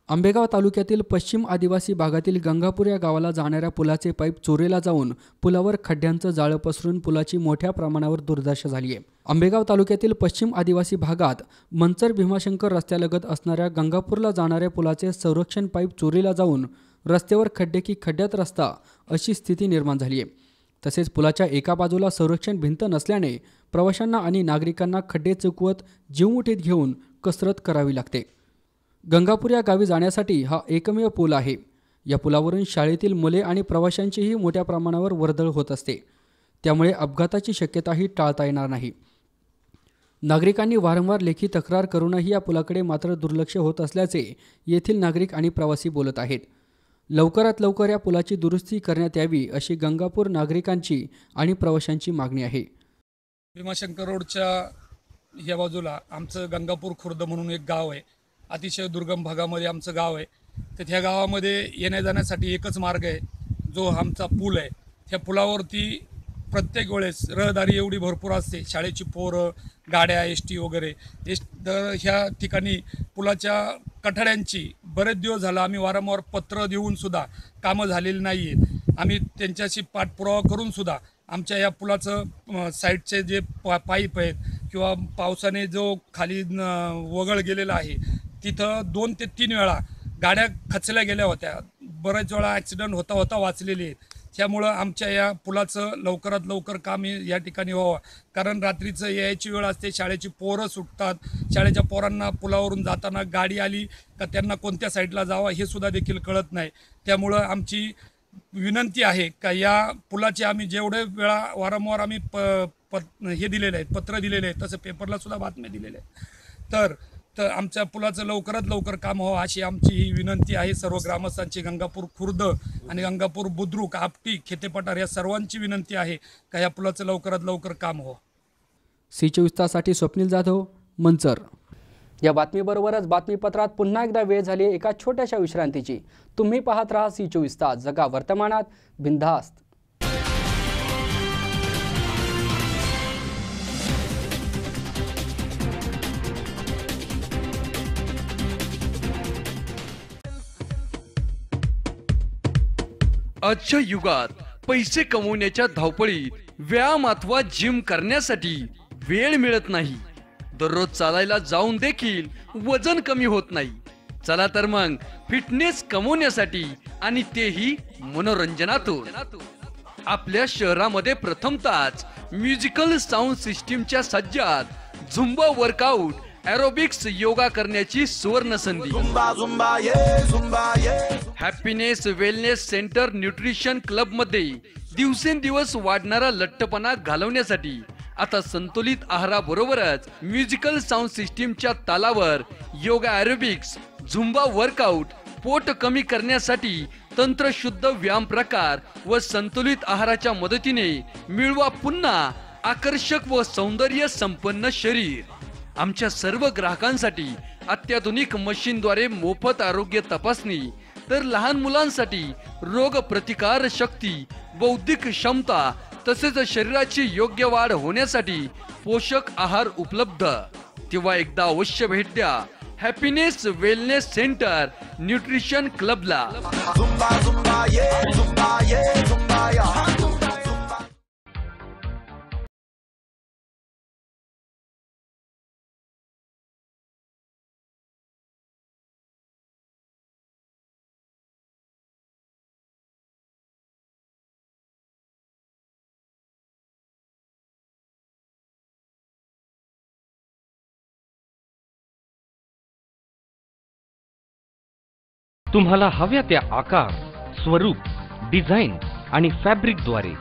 आंबेगाव तालुक्यातील पश्चिम आदिवासी भागातील गंगापूर या गावाला जाणाऱ्या पुलाचे पाईप चोरीला जाऊन पुलावर खड्ड्यांचं जाळं पसरून पुलाची मोठ्या प्रमाणावर दुर्दशा झाली आहे. आंबेगाव तालुक्यातील पश्चिम आदिवासी भागात मंचर भीमाशंकर रस्त्यालगत असणाऱ्या गंगापूरला जाणाऱ्या पुलाचे संरक्षण पाईप चोरीला जाऊन रस्त्यावर खड्डे की खड्ड्यात रस्ता अशी स्थिती निर्माण झाली आहे. तसेच पुलाच्या एका बाजूला संरक्षण भिंत नसल्याने प्रवाशांना आणि नागरिकांना खड्डे चुकवत जीवमुठीत घेऊन कसरत करावी लागते. गंगापूर या गावी जाण्यासाठी हा एकमेव पूल आहे. या पुलावरून शाळेतील मुले आणि प्रवाशांचीही मोठ्या प्रमाणावर वर्दळ होत असते. त्यामुळे अपघाताची शक्यताही टाळता येणार नाही. नागरिकांनी वारंवार लेखी तक्रार करूनही या पुलाकडे मात्र दुर्लक्ष होत असल्याचे येथील नागरिक आणि प्रवासी बोलत आहेत. लवकरात लवकर या पुलाची दुरुस्ती करण्यात यावी अशी गंगापूर नागरिकांची आणि प्रवाशांची मागणी आहे. भीमाशंकर रोडच्या या बाजूला आमचं गंगापूर खुर्द म्हणून एक गाव आहे. अतिशय दुर्गम भागामध्ये आमचं गाव आहे. तर ह्या गावामध्ये येण्या जाण्यासाठी एकच मार्ग आहे, जो आमचा पूल आहे. त्या पुलावरती प्रत्येक वेळेस रहदारी एवढी भरपूर असते, शाळेची पोरं, गाड्या, एस.टी. वगैरे. तर ह्या ठिकाणी पुलाच्या कठड्यांची बरेच दिवस झाला आम्ही वारंवार पत्र देऊनसुद्धा कामं झालेली नाही आहेत. आम्ही त्यांच्याशी पाठपुरावा करूनसुद्धा आमच्या या पुलाचं साईडचे जे पाईप आहेत किंवा पावसाने जो खाली वगळ गेलेला आहे, तिथं 2 ते 3 वेळा गाड्या खचल्या गेल्या होत्या. बऱ्याच वेळा ॲक्सिडेंट होता वाचलेले आहेत. त्यामुळं आमच्या या पुलाचं लवकरात लवकर काम या ठिकाणी व्हावं. कारण रात्रीचं यायची वेळ असते, शाळेची पोरं सुटतात. शाळेच्या पोरांना पुलावरून जाताना गाडी आली का त्यांना कोणत्या साईडला जावं हे सुद्धा देखील कळत नाही. त्यामुळं आमची विनंती आहे का या पुलाचे आम्ही जेवढे वेळा वारंवार आम्ही हे दिलेले आहेत, पत्र दिलेले आहेत, तसं पेपरला सुद्धा बातम्या दिलेल्या आहेत. तर आमच्या पुलाचं लवकरात लवकर काम व्हावं अशी आमची ही विनंती आहे. सर्व ग्रामस्थांची, गंगापूर खुर्द आणि गंगापूर बुद्रुक, आपटी, खेतेपठार या सर्वांची विनंती आहे का या पुलाचं लवकरात लवकर काम व्हावं. सी24 ताससाठी स्वप्नील जाधव, मंचर. या बातमीबरोबरच बातमीपत्रात पुन्हा एकदा वेळ झाली एका छोट्याशा विश्रांतीची. तुम्ही पाहत राहा सी24 तास, जगा वर्तमानात, बिनधास्त. आजच्या युगात पैसे कमवण्याच्या धावपळीत व्यायाम अथवा जिम करण्यासाठी वेळ मिळत नाही. दररोज चालायला जाऊन देखील वजन कमी होत नाही. चला तर मग फिटनेस कमवण्यासाठी आणि तेही मनोरंजनातून आपल्या शहरामध्ये प्रथमतःच म्युझिकल साऊंड सिस्टीमच्या Sajjad Zumba workout, aerobics, yoga करण्याची सुवर्ण संधी. Happiness wellness centre nutrition club मध्ये दिवसेंदिवस वाढणारा लठ्ठपणा घालवण्यासाठी आता संतुलित आहाराबरोबरच म्युझिकल साऊंड सिस्टीमच्या तालावर योगा, एरोबिक्स, झुंबा वर्कआउट, पोट कमी करण्यासाठी तंत्रशुद्ध व्यायाम प्रकार व संतुलित आहाराच्या मदतीने मिळवा पुन्हा आकर्षक व सौंदर्य संपन्न शरीर. आमच्या सर्व ग्राहकांसाठी अत्याधुनिक मशीनद्वारे मोफत आरोग्य तपासणी, तर लहान मुलांसाठी रोग प्रतिकार शक्ती, बौद्धिक क्षमता तसेच शरीराची योग्य वाढ होण्यासाठी पोषक आहार उपलब्ध. तेव्हा एकदा अवश्य भेट द्या हॅपीनेस वेलनेस सेंटर न्यूट्रिशन क्लबला. तुम्हाला हव्या त्या आकार, स्वरूप, डिझाईन आणि फॅब्रिकद्वारे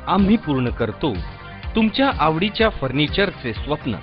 आम्ही पूर्ण करतो तुमच्या आवडीच्या फर्निचरचे स्वप्न.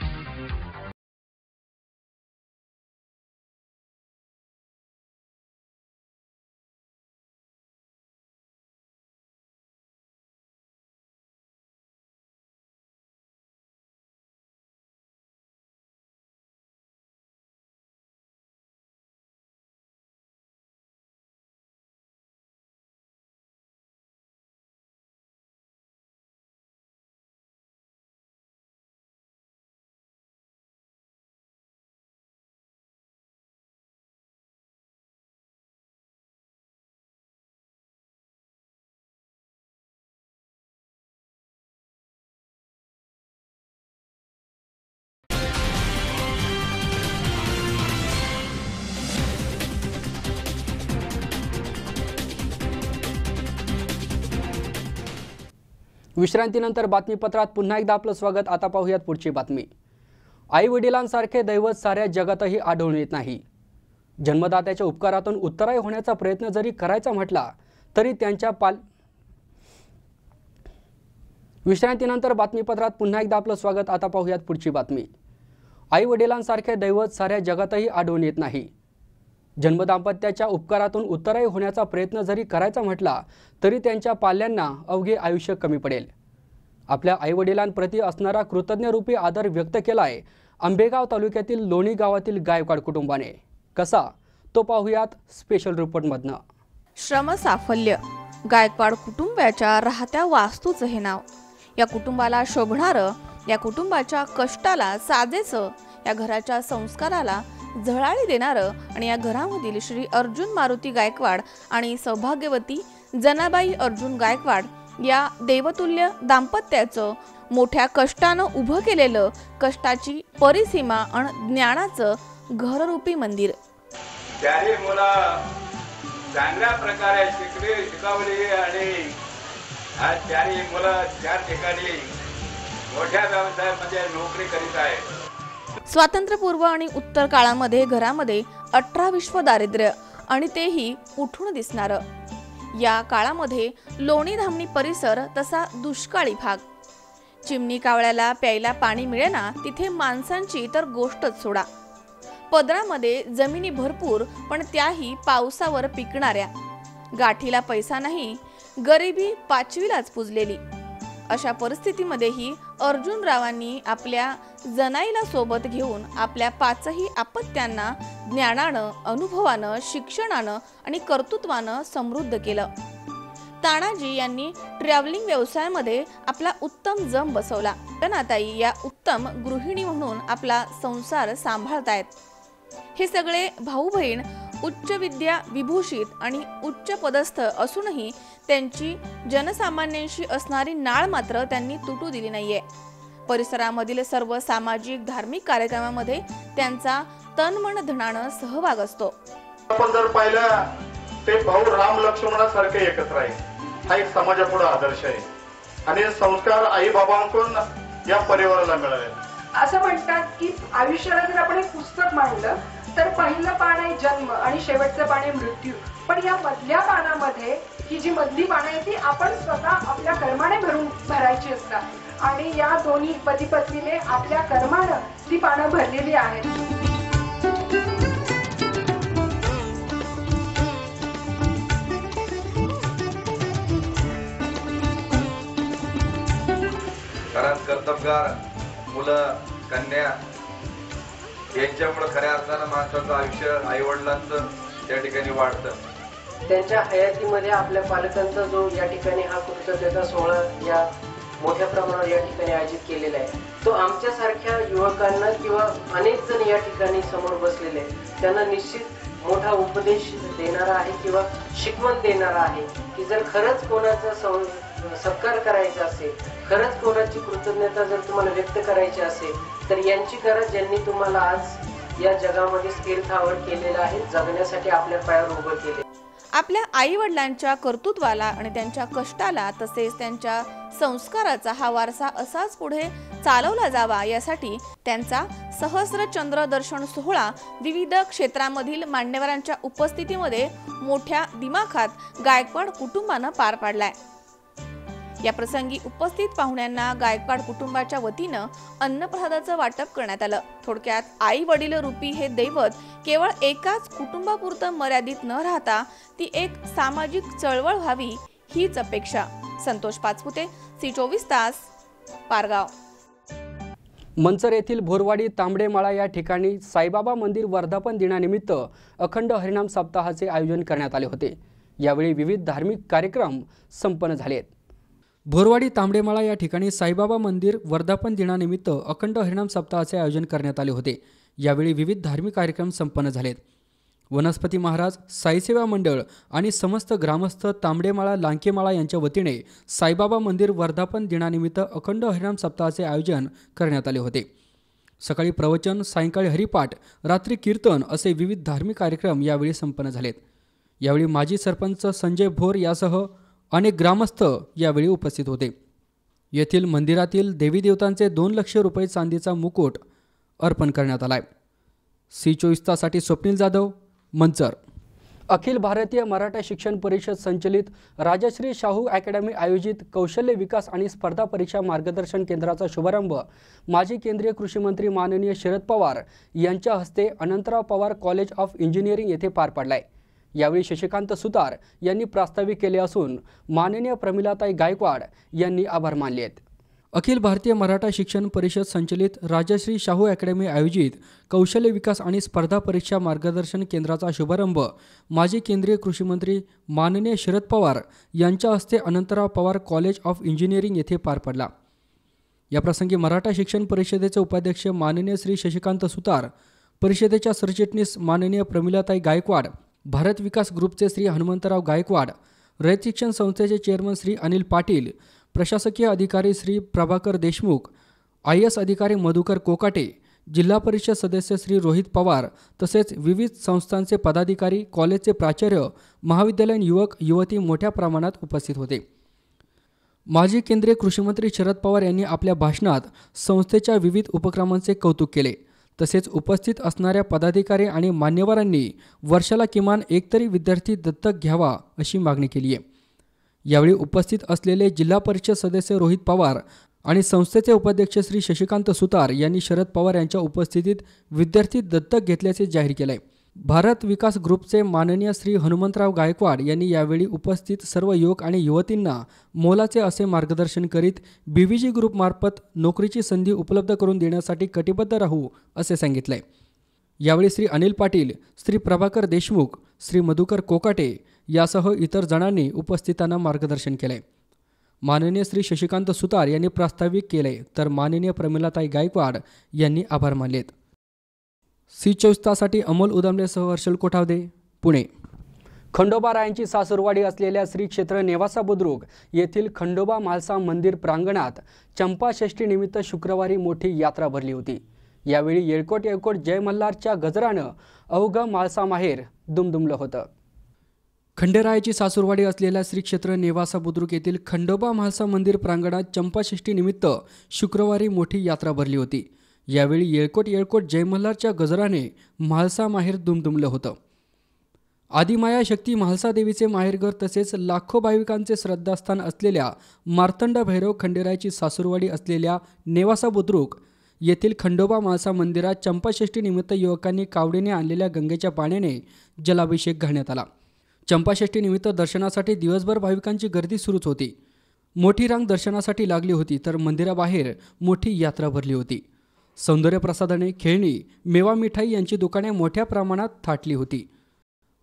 विश्रांतीनंतर बातमीपत्रात पुन्हा एकदा आपलं स्वागत. आता पाहूयात पुढची बातमी. आई वडिलांसारखे दैवत साऱ्या जगातही आढळून येत नाही. जन्मदात्याच्या उपकारातून उत्तराई होण्याचा प्रयत्न जरी करायचा म्हटला तरी विश्रांतीनंतर बातमीपत्रात पुन्हा एकदा आपलं स्वागत. आता पाहूयात पुढची बातमी. आई वडिलांसारखे दैवत साऱ्या जगातही आढळून येत नाही. जन्मदाम्पत्याच्या उपकारातून उत्तराई होण्याचा प्रयत्न जरी करायचा म्हटला तरी त्यांच्या पाल्यांना अवघे आयुष्य कमी पडेल. आपल्या आईवडिलांप्रती असणारा कृतज्ञरूपी आदर व्यक्त केलाय आंबेगाव तालुक्यातील लोणी गावातील गायकवाड कुटुंबाने. कसा तो पाहूयात स्पेशल रिपोर्टमधनं. श्रमसाफल्य गायकवाड कुटुंबाच्या राहत्या वास्तूचं हे नाव. या कुटुंबाला शोभणारं, या कुटुंबाच्या कष्टाला साजेचं, या घराच्या संस्काराला झळाळी देणारं आणि या घरामधील श्री अर्जुन मारुती गायकवाड आणि सौभाग्यवती जनाबाई अर्जुन गायकवाड या देवतुल्य दाम्पत्याचं मोठ्या कष्टानं उभं केलेलं कष्टाची परिसीमा आणि ज्ञानाचं घररूपी मंदिर. त्याही मुलं चांगल्या प्रकारे शिकवली आणि आज त्याही मुलं त्या ठिकाणी मोठ्या व्यवसायामध्ये नोकरी करीत आहेत. स्वातंत्र्यपूर्व आणि उत्तर काळामध्ये घरामध्ये 18 विश्व दारिद्र्य आणि तेही उठून दिसणारं. या काळामध्ये लोणी धामणी परिसर तसा दुष्काळी भाग. चिमणी कावळ्याला प्यायला पाणी मिळेना तिथे माणसांची तर गोष्टच सोडा. पदरामध्ये जमिनी भरपूर पण त्याही पावसावर पिकणाऱ्या. गाठीला पैसा नाही, गरिबी 5वीलाच पुजलेली. अशा परिस्थितीमध्येही अर्जुनरावांनी आपल्या जनाईला सोबत घेऊन आपल्या 5ही अपत्यांना ज्ञानानं, अनुभवानं, शिक्षणानं आणि कर्तृत्वानं समृद्ध केलं. तानाजी यांनी ट्रॅव्हलिंग व्यवसायामध्ये आपला उत्तम जम बसवला. नाताई या उत्तम गृहिणी म्हणून आपला संसार सांभाळतायत. हे सगळे भाऊ बहीण उच्च विद्या विभूषित आणि उच्च पदस्थ असूनही त्यांची जनसामान्यांशी असणारी नाळ मात्र त्यांनी तुटू दिली नाहीये. परिसरामधील सर्व सामाजिक धार्मिक कार्यक्रमामध्ये त्यांचा तनमन धनानं सहभाग असतो. आपण जर पाहिलं ते भाऊ राम लक्ष्मणासारखे एकत्र आहे. हा एक समाजापुढे आदर्श आहे आणि संस्कार आई बाबांकडून या परिवाराला मिळाले. असं म्हणतात की आयुष्याला जर आपण एक पुस्तक मांडलं तर पहिलं पान आहे जन्म आणि शेवटचं पान आहे मृत्यू. पण या मधल्या पानामध्ये ही जी मधली पानं आहे ती आपण स्वतः आपल्या कर्माने भरायची असतात आणि या दोन्ही पती पत्नीने आपल्या कर्मानं ती पानं भरलेली आहेत. घरात कर्तबगार मुलं, कन्या यांच्यामुळे खऱ्या अर्थानं माणसाचं आयुष्य आई वडिलांचं त्या ठिकाणी वाढतं. त्यांच्या हयातीमध्ये आपल्या पालकांचा जो या ठिकाणी हा कृतज्ञता सोहळा या मोठ्या प्रमाणावर या ठिकाणी आयोजित केलेला आहे तो आमच्यासारख्या युवकांना किंवा अनेक जण या ठिकाणी समोर बसलेले आहेत त्यांना निश्चित मोठा उपदेश देणारा आहे किंवा शिकवण देणारा आहे की जर खरंच कोणाचा सत्कार करायचा असेल, खरंच कोणाची कृतज्ञता जर तुम्हाला व्यक्त करायची असेल तर यांची गरज ज्यांनी तुम्हाला आज या जगामध्ये स्थिरस्थावर केलेलं आहे, जगण्यासाठी आपल्या पायावर उभं केले. आपल्या आई वडिलांच्या कर्तृत्वाला आणि त्यांच्या कष्टाला तसेच त्यांच्या संस्काराचा हा वारसा असाच पुढे चालवला जावा यासाठी त्यांचा सहस्र चंद्र दर्शन सोहळा विविध क्षेत्रामधील मान्यवरांच्या उपस्थितीमध्ये मोठ्या दिमाखात गायकवाड कुटुंबानं पार पाडलाय. या प्रसंगी उपस्थित पाहुण्यांना गायकवाड कुटुंबाच्या वतीनं अन्नप्रसादाचं वाटप करण्यात आलं. थोडक्यात आई वडील रूपी हे दैवत केवळ एकाच कुटुंबापुरतं मर्यादित न राहता ती एक सामाजिक चळवळ व्हावी हीच अपेक्षा. संतोष पाचपुते, C24 तास, पारगाव. मंचर येथील भोरवाडी तांबडेमाळा या ठिकाणी साईबाबा मंदिर वर्धापन दिनानिमित्त अखंड हरिनाम सप्ताहाचे आयोजन करण्यात आले होते. यावेळी विविध धार्मिक कार्यक्रम संपन्न झालेत. भोरवाडी तांबडेमाळा या ठिकाणी साईबाबा मंदिर वर्धापन दिनानिमित्त अखंड हरिनाम सप्ताहाचे आयोजन करण्यात आले होते. यावेळी विविध धार्मिक कार्यक्रम संपन्न झालेत. वनस्पती महाराज, साईसेवा मंडळ आणि समस्त ग्रामस्थ तांबडेमाळा लांकेमाळा यांच्या वतीने साईबाबा मंदिर वर्धापन दिनानिमित्त अखंड हरिनाम सप्ताहाचे आयोजन करण्यात आले होते. सकाळी प्रवचन, सायंकाळी हरिपाठ, रात्री कीर्तन असे विविध धार्मिक कार्यक्रम यावेळी संपन्न झालेत. यावेळी माजी सरपंच संजय भोर यासह अनेक ग्रामस्थ यावेळी उपस्थित होते. येथील मंदिरातील देवी देवतांचे 2 लाख रुपये चांदीचा मुकुट अर्पण करण्यात आलाय. C24 तासाठी स्वप्नील जाधव, मंचर. अखिल भारतीय मराठा शिक्षण परिषद संचलित राजश्री शाहू अकॅडमी आयोजित कौशल्य विकास आणि स्पर्धा परीक्षा मार्गदर्शन केंद्राचा शुभारंभ माजी केंद्रीय कृषी मंत्री माननीय शरद पवार यांच्या हस्ते Anantrao Pawar college of engineering येथे पार पडलाय। यावेळी शशिकांत सुतार यांनी प्रास्ताविक केले असून माननीय प्रमिलाताई गायकवाड यांनी आभार मानले आहेत। अखिल भारतीय मराठा शिक्षण परिषद संचलित राजश्री शाहू अकॅडमी आयोजित कौशल्य विकास आणि स्पर्धा परीक्षा मार्गदर्शन केंद्राचा शुभारंभ माजी केंद्रीय कृषी मंत्री माननीय शरद पवार यांच्या हस्ते Anantrao Pawar college of engineering येथे पार पडला। याप्रसंगी मराठा शिक्षण परिषदेचे उपाध्यक्ष माननीय श्री शशिकांत सुतार, परिषदेच्या सरचिटणीस माननीय प्रमिलाताई गायकवाड, भारत विकास ग्रुपचे श्री हनुमंतराव गायकवाड, रयत शिक्षण संस्थेचे चेअरमन श्री अनिल पाटील, प्रशासकीय अधिकारी श्री प्रभाकर देशमुख, IAS अधिकारी मधुकर कोकाटे, जिल्हा परिषद सदस्य श्री रोहित पवार तसेच विविध संस्थांचे पदाधिकारी, कॉलेजचे प्राचार्य, महाविद्यालयीन युवक युवती मोठ्या प्रमाणात उपस्थित होते। माजी केंद्रीय कृषी मंत्री शरद पवार यांनी आपल्या भाषणात संस्थेच्या विविध उपक्रमांचे कौतुक केले। तसेच उपस्थित असणाऱ्या पदाधिकारी आणि मान्यवरांनी वर्षाला किमान एक तरी विद्यार्थी दत्तक घ्यावा अशी मागणी केली आहे। यावेळी उपस्थित असलेले जिल्हा परिषद सदस्य रोहित पवार आणि संस्थेचे उपाध्यक्ष श्री शशिकांत सुतार यांनी शरद पवार यांच्या उपस्थितीत विद्यार्थी दत्तक घेतल्याचे जाहीर केले। भारत विकास ग्रुपचे माननीय श्री हनुमंतराव गायकवाड यांनी यावेळी उपस्थित सर्व युवक आणि युवतींना मोलाचे असे मार्गदर्शन करीत BVG ग्रुपमार्फत नोकरीची संधी उपलब्ध करून देण्यासाठी कटिबद्ध राहू असे सांगितले। यावेळी श्री अनिल पाटील, श्री प्रभाकर देशमुख, श्री मधुकर कोकाटे यासह इतर जणांनी उपस्थितांना मार्गदर्शन केले। माननीय श्री शशिकांत सुतार यांनी प्रास्ताविक केले तर माननीय प्रमिलाताई गायकवाड यांनी आभार मानलेत। C24 तासाठी अमोल उदामलेसह हर्षल कोठावदे, पुणे। खंडोबा रायांची सासूरवाडी असलेल्या श्री क्षेत्र नेवासा बुद्रुक येथील खंडोबा म्हालसा मंदिर प्रांगणात चंपाषष्ठी निमित्त शुक्रवारी मोठी यात्रा भरली होती। यावेळी येळकोट येळकोट जय मल्हारच्या गजरानं अवघं म्हालसा माहेर दुमदुमलं होतं। खंडेरायाची सासूरवाडी असलेल्या श्री क्षेत्र नेवासा बुद्रुक येथील खंडोबा म्हालसा मंदिर प्रांगणात चंपाषष्ठी निमित्त शुक्रवारी मोठी यात्रा भरली होती। यावेळी येळकोट येळकोट जय मल्हारच्या गजराने म्हालसा माहेर दुमदुमलं होतं। आदिमाया शक्ती म्हालसा देवीचे माहेरघर तसेच लाखो भाविकांचे श्रद्धास्थान असलेल्या मार्तंड भैरव खंडेरायाची सासूरवाडी असलेल्या नेवासा बुद्रुक येथील खंडोबा म्हालसा मंदिरात चंपाषष्ठी निमित्त युवकांनी कावडीने आणलेल्या गंगेच्या पाण्याने जलाभिषेक घालण्यात आला। चंपाषष्ठी निमित्त दर्शनासाठी दिवसभर भाविकांची गर्दी सुरूच होती। मोठी रांग दर्शनासाठी लागली होती तर मंदिराबाहेर मोठी यात्रा भरली होती। सौंदर्य प्रसाधने, खेळणी, मेवा मिठाई यांची दुकाने मोठ्या प्रमाणात थाटली होती।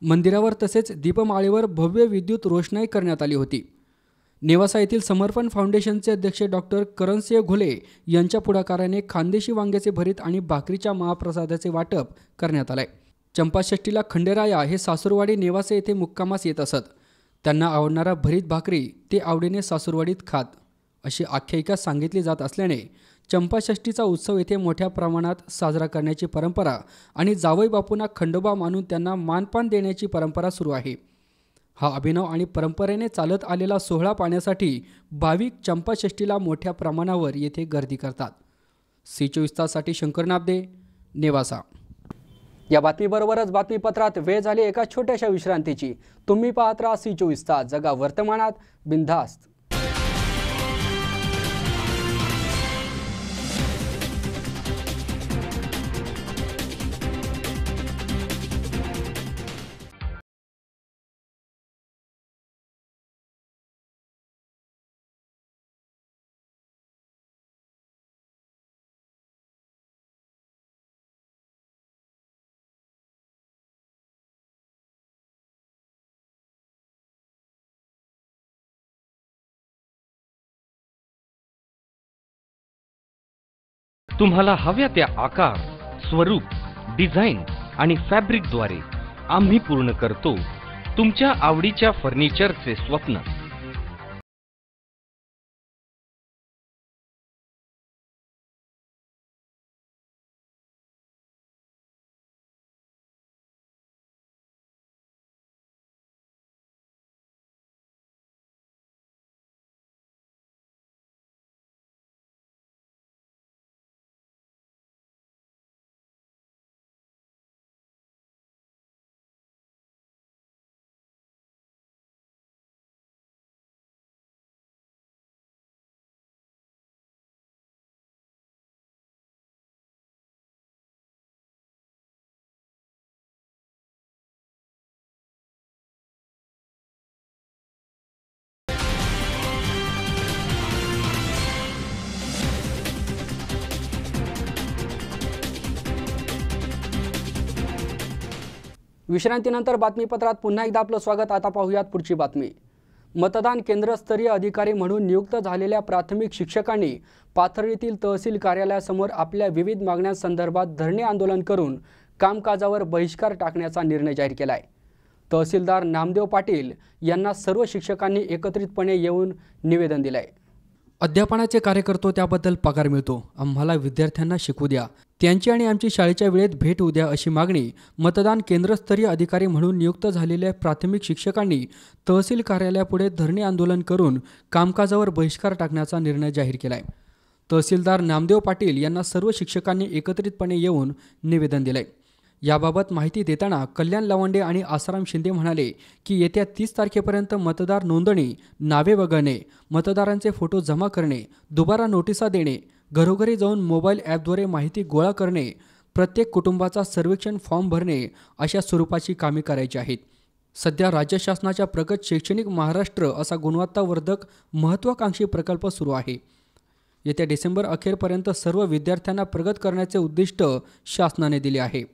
मंदिरावर तसेच दीपमाळेवर भव्य विद्युत रोषणाई करण्यात आली होती। नेवासा येथील समर्पण फाउंडेशनचे अध्यक्ष डॉक्टर करणसिंह घोले यांच्या पुढाकाराने खानदेशी वांग्याचे भरीत आणि भाकरीच्या महाप्रसादाचे वाटप करण्यात आले। चंपाषष्ठीला खंडेराया हे सासूरवाडी नेवासा येथे मुक्कामास येत असत। त्यांना आवडणारा भरीत भाकरी ते आवडीने सासूरवाडीत खात अशी आख्यायिका सांगितली जात असल्याने चंपाषष्ठीचा उत्सव येथे मोठ्या प्रमाणात साजरा करण्याची परंपरा आणि जावई बापूंना खंडोबा मानून त्यांना मानपान देण्याची परंपरा सुरू आहे। हा अभिनव आणि परंपरेने चालत आलेला सोहळा पाहण्यासाठी भाविक चंपाषष्ठीला मोठ्या प्रमाणावर येथे गर्दी करतात। C24 ताससाठी शंकर नाबदे, नेवासा। या बातमीबरोबरच बातमीपत्रात वेळ झाली एका छोट्याशा विश्रांतीची। तुम्ही पाहत राहा C24 तास, जगा वर्तमानात बिनधास्त। तुम्हाला हव्या त्या आकार, स्वरूप, डिझाईन आणि फॅब्रिकद्वारे आम्ही पूर्ण करतो तुमच्या आवडीच्या फर्निचरचे स्वप्न। विश्रांतीनंतर बातमीपत्रात पुन्हा एकदा आपलं स्वागत। आता पाहूयात पुढची बातमी। मतदान केंद्रस्तरीय अधिकारी म्हणून नियुक्त झालेल्या प्राथमिक शिक्षकांनी पाथर्डीतील तहसील कार्यालयासमोर आपल्या विविध मागण्यांसंदर्भात धरणे आंदोलन करून कामकाजावर बहिष्कार टाकण्याचा निर्णय जाहीर केला आहे। तहसीलदार नामदेव पाटील यांना सर्व शिक्षकांनी एकत्रितपणे येऊन निवेदन दिले आहे। अध्यापनाचे कार्य करतो त्याबद्दल पगार मिळतो, आम्हाला विद्यार्थ्यांना शिकू द्या, त्यांची आणि आमची शाळेच्या वेळेत भेट होऊ द्या अशी मागणी मतदान केंद्रस्तरीय अधिकारी म्हणून नियुक्त झालेल्या प्राथमिक शिक्षकांनी तहसील कार्यालयापुढे धरणे आंदोलन करून कामकाजावर बहिष्कार टाकण्याचा निर्णय जाहीर केला आहे। तहसीलदार नामदेव पाटील यांना सर्व शिक्षकांनी एकत्रितपणे येऊन निवेदन दिले। याबाबत माहिती देताना कल्याण लवंडे आणि आसाराम शिंदे म्हणाले की येत्या 30 तारखेपर्यंत मतदार नोंदणी, नावे वगळणे, मतदारांचे फोटो जमा करणे, दुबारा नोटिसा देणे, घरोघरी जाऊन मोबाईल ॲपद्वारे माहिती गोळा करणे, प्रत्येक कुटुंबाचा सर्वेक्षण फॉर्म भरणे अशा स्वरूपाची कामे करायची आहेत। सध्या राज्य शासनाच्या प्रगत शैक्षणिक महाराष्ट्र असा गुणवत्तावर्धक महत्त्वाकांक्षी प्रकल्प सुरू आहे। येत्या डिसेंबर अखेरपर्यंत सर्व विद्यार्थ्यांना प्रगत करण्याचे उद्दिष्ट शासनाने दिले आहे।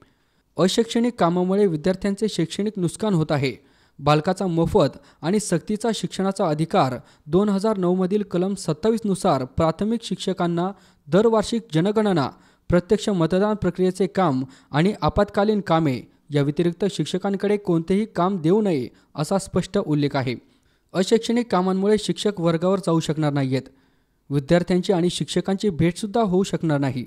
अशैक्षणिक कामामुळे विद्यार्थ्यांचे शैक्षणिक नुकसान होत आहे। बालकाचा मोफत आणि सक्तीचा शिक्षणाचा अधिकार 2009 मधील कलम 27 नुसार प्राथमिक शिक्षकांना दरवार्षिक जनगणना, प्रत्यक्ष मतदान प्रक्रियेचे काम आणि आपत्कालीन कामे या व्यतिरिक्त शिक्षकांकडे कोणतेही काम देऊ नये असा स्पष्ट उल्लेख आहे। अशैक्षणिक कामांमुळे शिक्षक वर्गावर जाऊ शकणार नाहीत, विद्यार्थ्यांची आणि शिक्षकांची भेटसुद्धा होऊ शकणार नाही।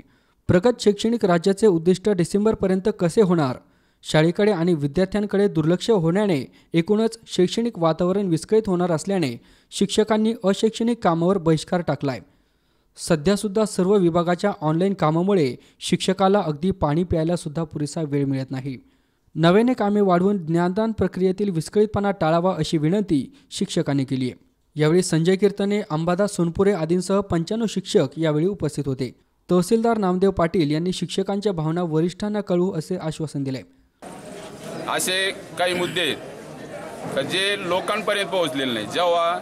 प्रगत शैक्षणिक राज्याचे उद्दिष्ट डिसेंबरपर्यंत कसे होणार? शाळेकडे आणि विद्यार्थ्यांकडे दुर्लक्ष होण्याने एकूणच शैक्षणिक वातावरण विस्कळीत होणार असल्याने शिक्षकांनी अशैक्षणिक कामावर बहिष्कार टाकलाय। सध्यासुद्धा सर्व विभागाच्या ऑनलाईन कामामुळे शिक्षकाला अगदी पाणी प्यायला सुद्धा पुरेसा वेळ मिळत नाही। नव्याने कामे वाढवून ज्ञानदान प्रक्रियेतील विस्कळीतपणा टाळावा अशी विनंती शिक्षकांनी केली आहे। यावेळी संजय कीर्तने, अंबादास सोनपुरे आदींसह 95 शिक्षक यावेळी उपस्थित होते। तहसीलदार नामदेव पाटील यांनी शिक्षकांच्या भावना वरिष्ठांना कळवू असे आश्वासन दिले। असे काही मुद्दे आहेत जे लोकांपर्यंत पोहोचलेले नाही। जेव्हा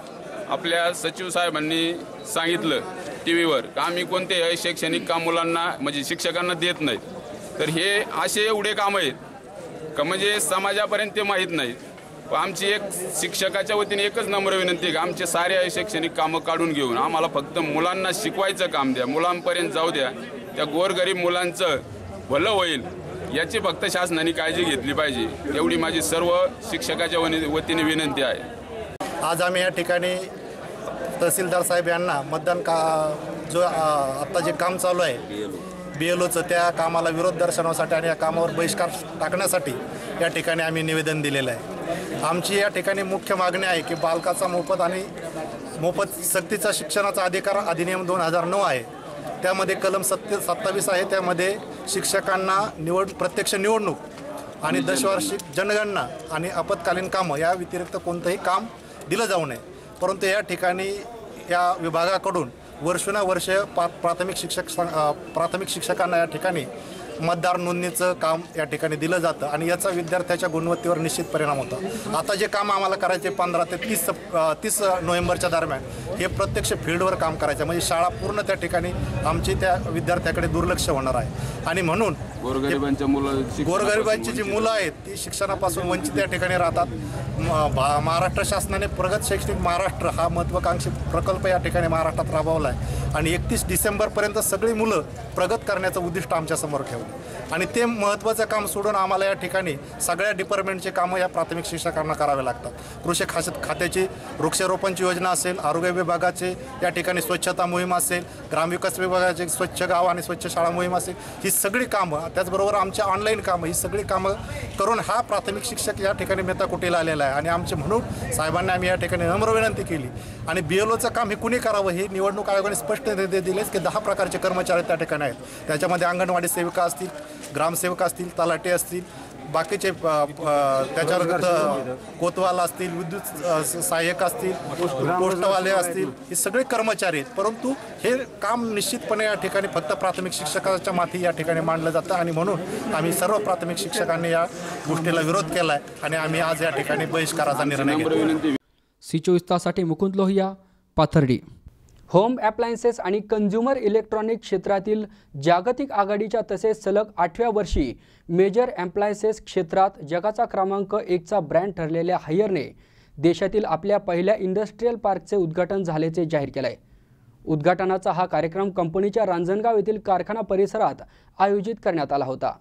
आपल्या सचिव साहेबांनी सांगितलं टीव्हीवर की आम्ही कोणते शैक्षणिक काम मुलांना म्हणजे शिक्षकांना देत नाहीत, तर हे असे एवढे काम आहेत का म्हणजे समाजापर्यंत ते माहीत नाहीत। आमची एक शिक्षकाच्या वतीने एकच नम्र विनंती की आमचे सारे शैक्षणिक कामं काढून घेऊन आम्हाला फक्त मुलांना शिकवायचं काम द्या, मुलांपर्यंत जाऊ द्या, त्या गोरगरीब मुलांचं भलं होईल याची फक्त शासनाने काळजी घेतली पाहिजे, एवढी माझी सर्व शिक्षकाच्या वतीने विनंती आहे। आज आम्ही या ठिकाणी तहसीलदार साहेब यांना मतदान जो आता जे काम चालू आहे BLOचं त्या कामाला विरोध दर्शवण्यासाठी आणि या कामावर बहिष्कार टाकण्यासाठी या ठिकाणी आम्ही निवेदन दिलेलं आहे। आमची या ठिकाणी मुख्य मागणी आहे की बालकाचा मोफत सक्तीचा शिक्षणाचा अधिकार अधिनियम 2009 आहे, त्यामध्ये कलम 27 आहे, त्यामध्ये शिक्षकांना प्रत्यक्ष निवडणूक आणि दशवार्षिक जनगणना आणि आपत्कालीन कामं या व्यतिरिक्त कोणतंही काम दिलं जाऊ नये। परंतु या ठिकाणी या विभागाकडून वर्षानुवर्ष प्राथमिक शिक्षकांना या ठिकाणी मतदार नोंदणीचं काम या ठिकाणी दिलं जातं आणि याचा विद्यार्थ्याच्या गुणवत्तेवर निश्चित परिणाम होतो। आता जे काम आम्हाला करायचे 15 ते 30 नोव्हेंबरच्या दरम्यान हे प्रत्यक्ष फील्डवर काम करायचं, म्हणजे शाळा पूर्ण त्या ठिकाणी आमची त्या विद्यार्थ्याकडे दुर्लक्ष होणार आहे आणि म्हणून गोरगरिबांची जी मुलं आहेत ती शिक्षणापासून वंचित या ठिकाणी राहतात। महाराष्ट्र शासनाने प्रगत शैक्षणिक महाराष्ट्र हा महत्त्वाकांक्षी प्रकल्प या ठिकाणी महाराष्ट्रात राबवला आहे आणि 31 डिसेंबरपर्यंत सगळी मुलं प्रगत करण्याचं उद्दिष्ट आमच्यासमोर ठेवलं आणि ते महत्त्वाचं काम सोडून आम्हाला या ठिकाणी सगळ्या डिपार्टमेंटचे कामं या प्राथमिक शिक्षकांना करावे लागतात। कृषी खात्याची वृक्षारोपणची योजना असेल, आरोग्य विभागाचे या ठिकाणी स्वच्छता मोहीम असेल, ग्रामविकास विभागाचे स्वच्छ गाव आणि स्वच्छ शाळा मोहीम असेल, ही सगळी कामं, त्याचबरोबर आमच्या ऑनलाईन कामं, ही सगळी कामं करून हा प्राथमिक शिक्षक या ठिकाणी मेहताकुटीला आलेला आहे आणि आमचे म्हणून साहेबांना आम्ही या ठिकाणी नम्र विनंती केली आणि BLOचं काम हे कुणी करावं हे निवडणूक आयोगाने स्पष्ट निर्देश दिलेच की 10 प्रकारचे कर्मचारी त्या ठिकाणी आहेत। त्याच्यामध्ये अंगणवाडी सेविका असतील, ग्रामसेवक असतील, तलाटे असतील, बाकीचे त्याच्यावर कोतवाल असतील, विद्युत सहाय्यक असतील, पोस्टवाले असतील, हे सगळे कर्मचारी आहेत। परंतु हे काम निश्चितपणे या ठिकाणी फक्त प्राथमिक शिक्षकाच्या माथी या ठिकाणी मांडलं जातं आणि म्हणून आम्ही सर्व प्राथमिक शिक्षकांनी या गोष्टीला विरोध केला आहे आणि आम्ही आज या ठिकाणी बहिष्काराचा निर्णय घेतला। C24 तासाठी Mukund Lohia, Pathardi. Home appliances आणि कन्झ्युमर इलेक्ट्रॉनिक क्षेत्रातील जागतिक आघाडीच्या तसेच सलग 8व्या वर्षी मेजर ॲप्लायन्सेस क्षेत्रात जगाचा क्रमांक 1चा ब्रँड ठरलेल्या हायरने देशातील आपल्या पहिल्या इंडस्ट्रियल पार्कचे उद्घाटन झाल्याचे जाहीर केले आहे। उद्घाटनाचा हा कार्यक्रम कंपनीच्या रांजणगाव येथील कारखाना परिसरात आयोजित करण्यात आला होता।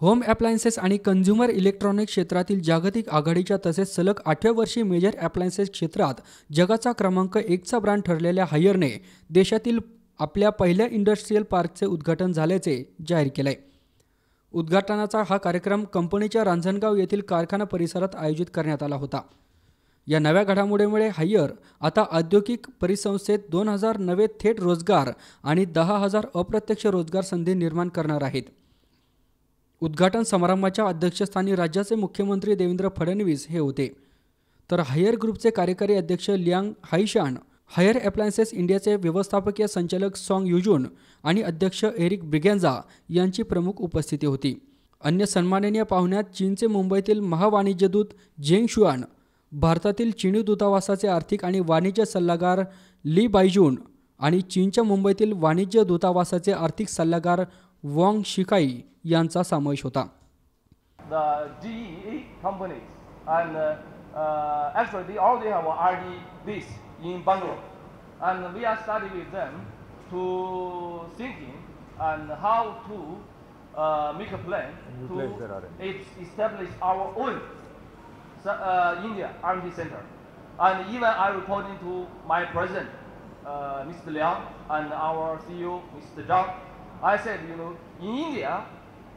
होम ॲप्लायन्सेस आणि कन्झ्युमर इलेक्ट्रॉनिक क्षेत्रातील जागतिक आघाडीच्या तसेच सलग 8व्या वर्षी मेजर ॲप्लायन्सेस क्षेत्रात जगाचा क्रमांक 1चा ब्रँड ठरलेल्या हायरने देशातील आपल्या पहिल्या इंडस्ट्रियल पार्कचे उद्घाटन झाल्याचे जाहीर केले आहे। उद्घाटनाचा हा कार्यक्रम कंपनीच्या रांजणगाव येथील कारखाना परिसरात आयोजित करण्यात आला होता। या नव्या घडामोडीमुळे हायर आता औद्योगिक परिसंस्थेत 2000 नवे थेट रोजगार आणि 10,000 अप्रत्यक्ष रोजगार संधी निर्माण करणार आहेत। उद्घाटन समारंभाच्या अध्यक्षस्थानी राज्याचे मुख्यमंत्री देवेंद्र फडणवीस हे होते, तर हायर ग्रुपचे कार्यकारी अध्यक्ष लियांग हायशान, हायर ॲप्लायन्सेस इंडियाचे व्यवस्थापकीय संचालक सॉंग युजून आणि अध्यक्ष एरिक ब्रिगेन्झा यांची प्रमुख उपस्थिती होती। अन्य सन्माननीय पाहुण्यात चीनचे मुंबईतील महावाणिज्यदूत झेंग शुआन, भारतातील चीनी दूतावासाचे आर्थिक आणि वाणिज्य सल्लागार ली बायजून आणि चीनच्या मुंबईतील वाणिज्य दूतावासाचे आर्थिक सल्लागार वॉंग शिकाई यांचा समावेश होता। The GE companies and actually they already have R&D base in Bangalore, and we are studying with them to thinking and how to make a plan to establish our own India R&D center. And even I reporting to my president, Mr. Liang, and our CEO, Mr. Zhang. I said, in India,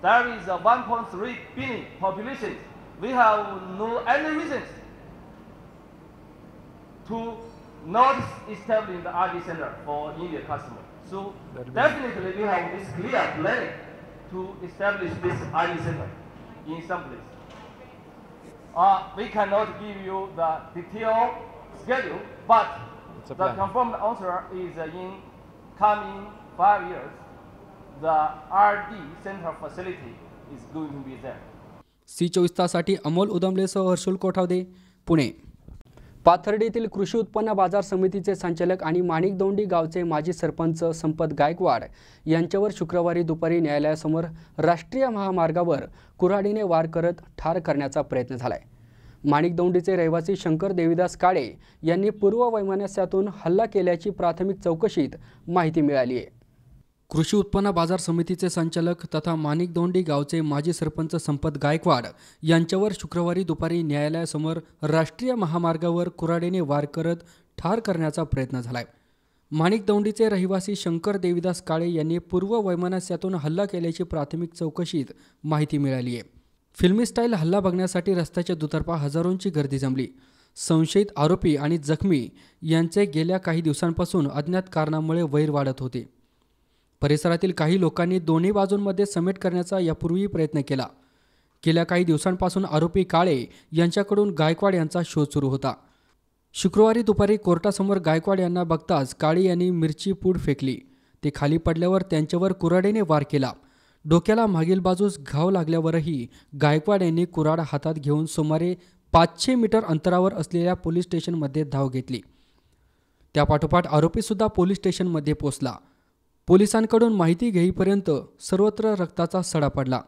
there is a 1.3 billion population. We have no any reasons to not establish the R&D center for India customer. So definitely we have this clear plan to establish this R&D center in some place. We cannot give you the detailed schedule, but the confirmed answer is in coming 5 years, the R&D center facility is going to be there. C24 तासाठी Amol उदमलेसह Harshul Kothawade, Pune. पाथर्डीतील कृषी उत्पन्न बाजार समितीचे संचालक आणि माणिकदोंडी गावचे माजी सरपंच संपत गायकवाड यांच्यावर शुक्रवारी दुपारी न्यायालयासमोर राष्ट्रीय महामार्गावर कुऱ्हाडीने वार करत ठार करण्याचा प्रयत्न झालाय। माणिकदोंडीचे रहिवासी शंकर देवीदास काळे यांनी पूर्व वैमनस्यातून हल्ला केल्याची प्राथमिक चौकशीत माहिती मिळाली आहे। कृषी उत्पन्न बाजार समितीचे संचालक तथा माणिकदोंडी गावचे माजी सरपंच संपत गायकवाड यांच्यावर शुक्रवारी दुपारी न्यायालयासमोर राष्ट्रीय महामार्गावर कुऱ्हाडीने वार करत ठार करण्याचा प्रयत्न झालाय। माणिकदोंडीचे रहिवासी शंकर देवीदास काळे यांनी पूर्व वैमनस्यातून हल्ला केल्याची प्राथमिक चौकशीत माहिती मिळाली आहे। फिल्मी स्टाईल हल्ला बघण्यासाठी रस्त्याच्या दुतर्फा हजारोंची गर्दी जमली। संशयित आरोपी आणि जखमी यांचे गेल्या काही दिवसांपासून अज्ञात कारणामुळे वैर वाढत होते। परिसरातील काही लोकांनी दोन्ही बाजूंमध्ये समेट करण्याचा यापूर्वी प्रयत्न केला। गेल्या काही दिवसांपासून आरोपी काळे यांच्याकडून गायकवाड यांचा शोध सुरू होता। शुक्रवारी दुपारी कोर्टासमोर गायकवाड यांना बघताच काळे यांनी मिरची पूड फेकली। ते खाली पडल्यावर त्यांच्यावर कुऱ्हाडीने वार केला। डोक्याला मागील बाजूस घाव लागल्यावरही गायकवाड यांनी कुऱ्हाड हातात घेऊन सुमारे 500 मीटर अंतरावर असलेल्या पोलीस स्टेशनमध्ये धाव घेतली। त्यापाठोपाठ आरोपीसुद्धा पोलीस स्टेशनमध्ये पोहोचला। पोलिसांकडून माहिती घेईपर्यंत सर्वत्र रक्ताचा सडा पडला।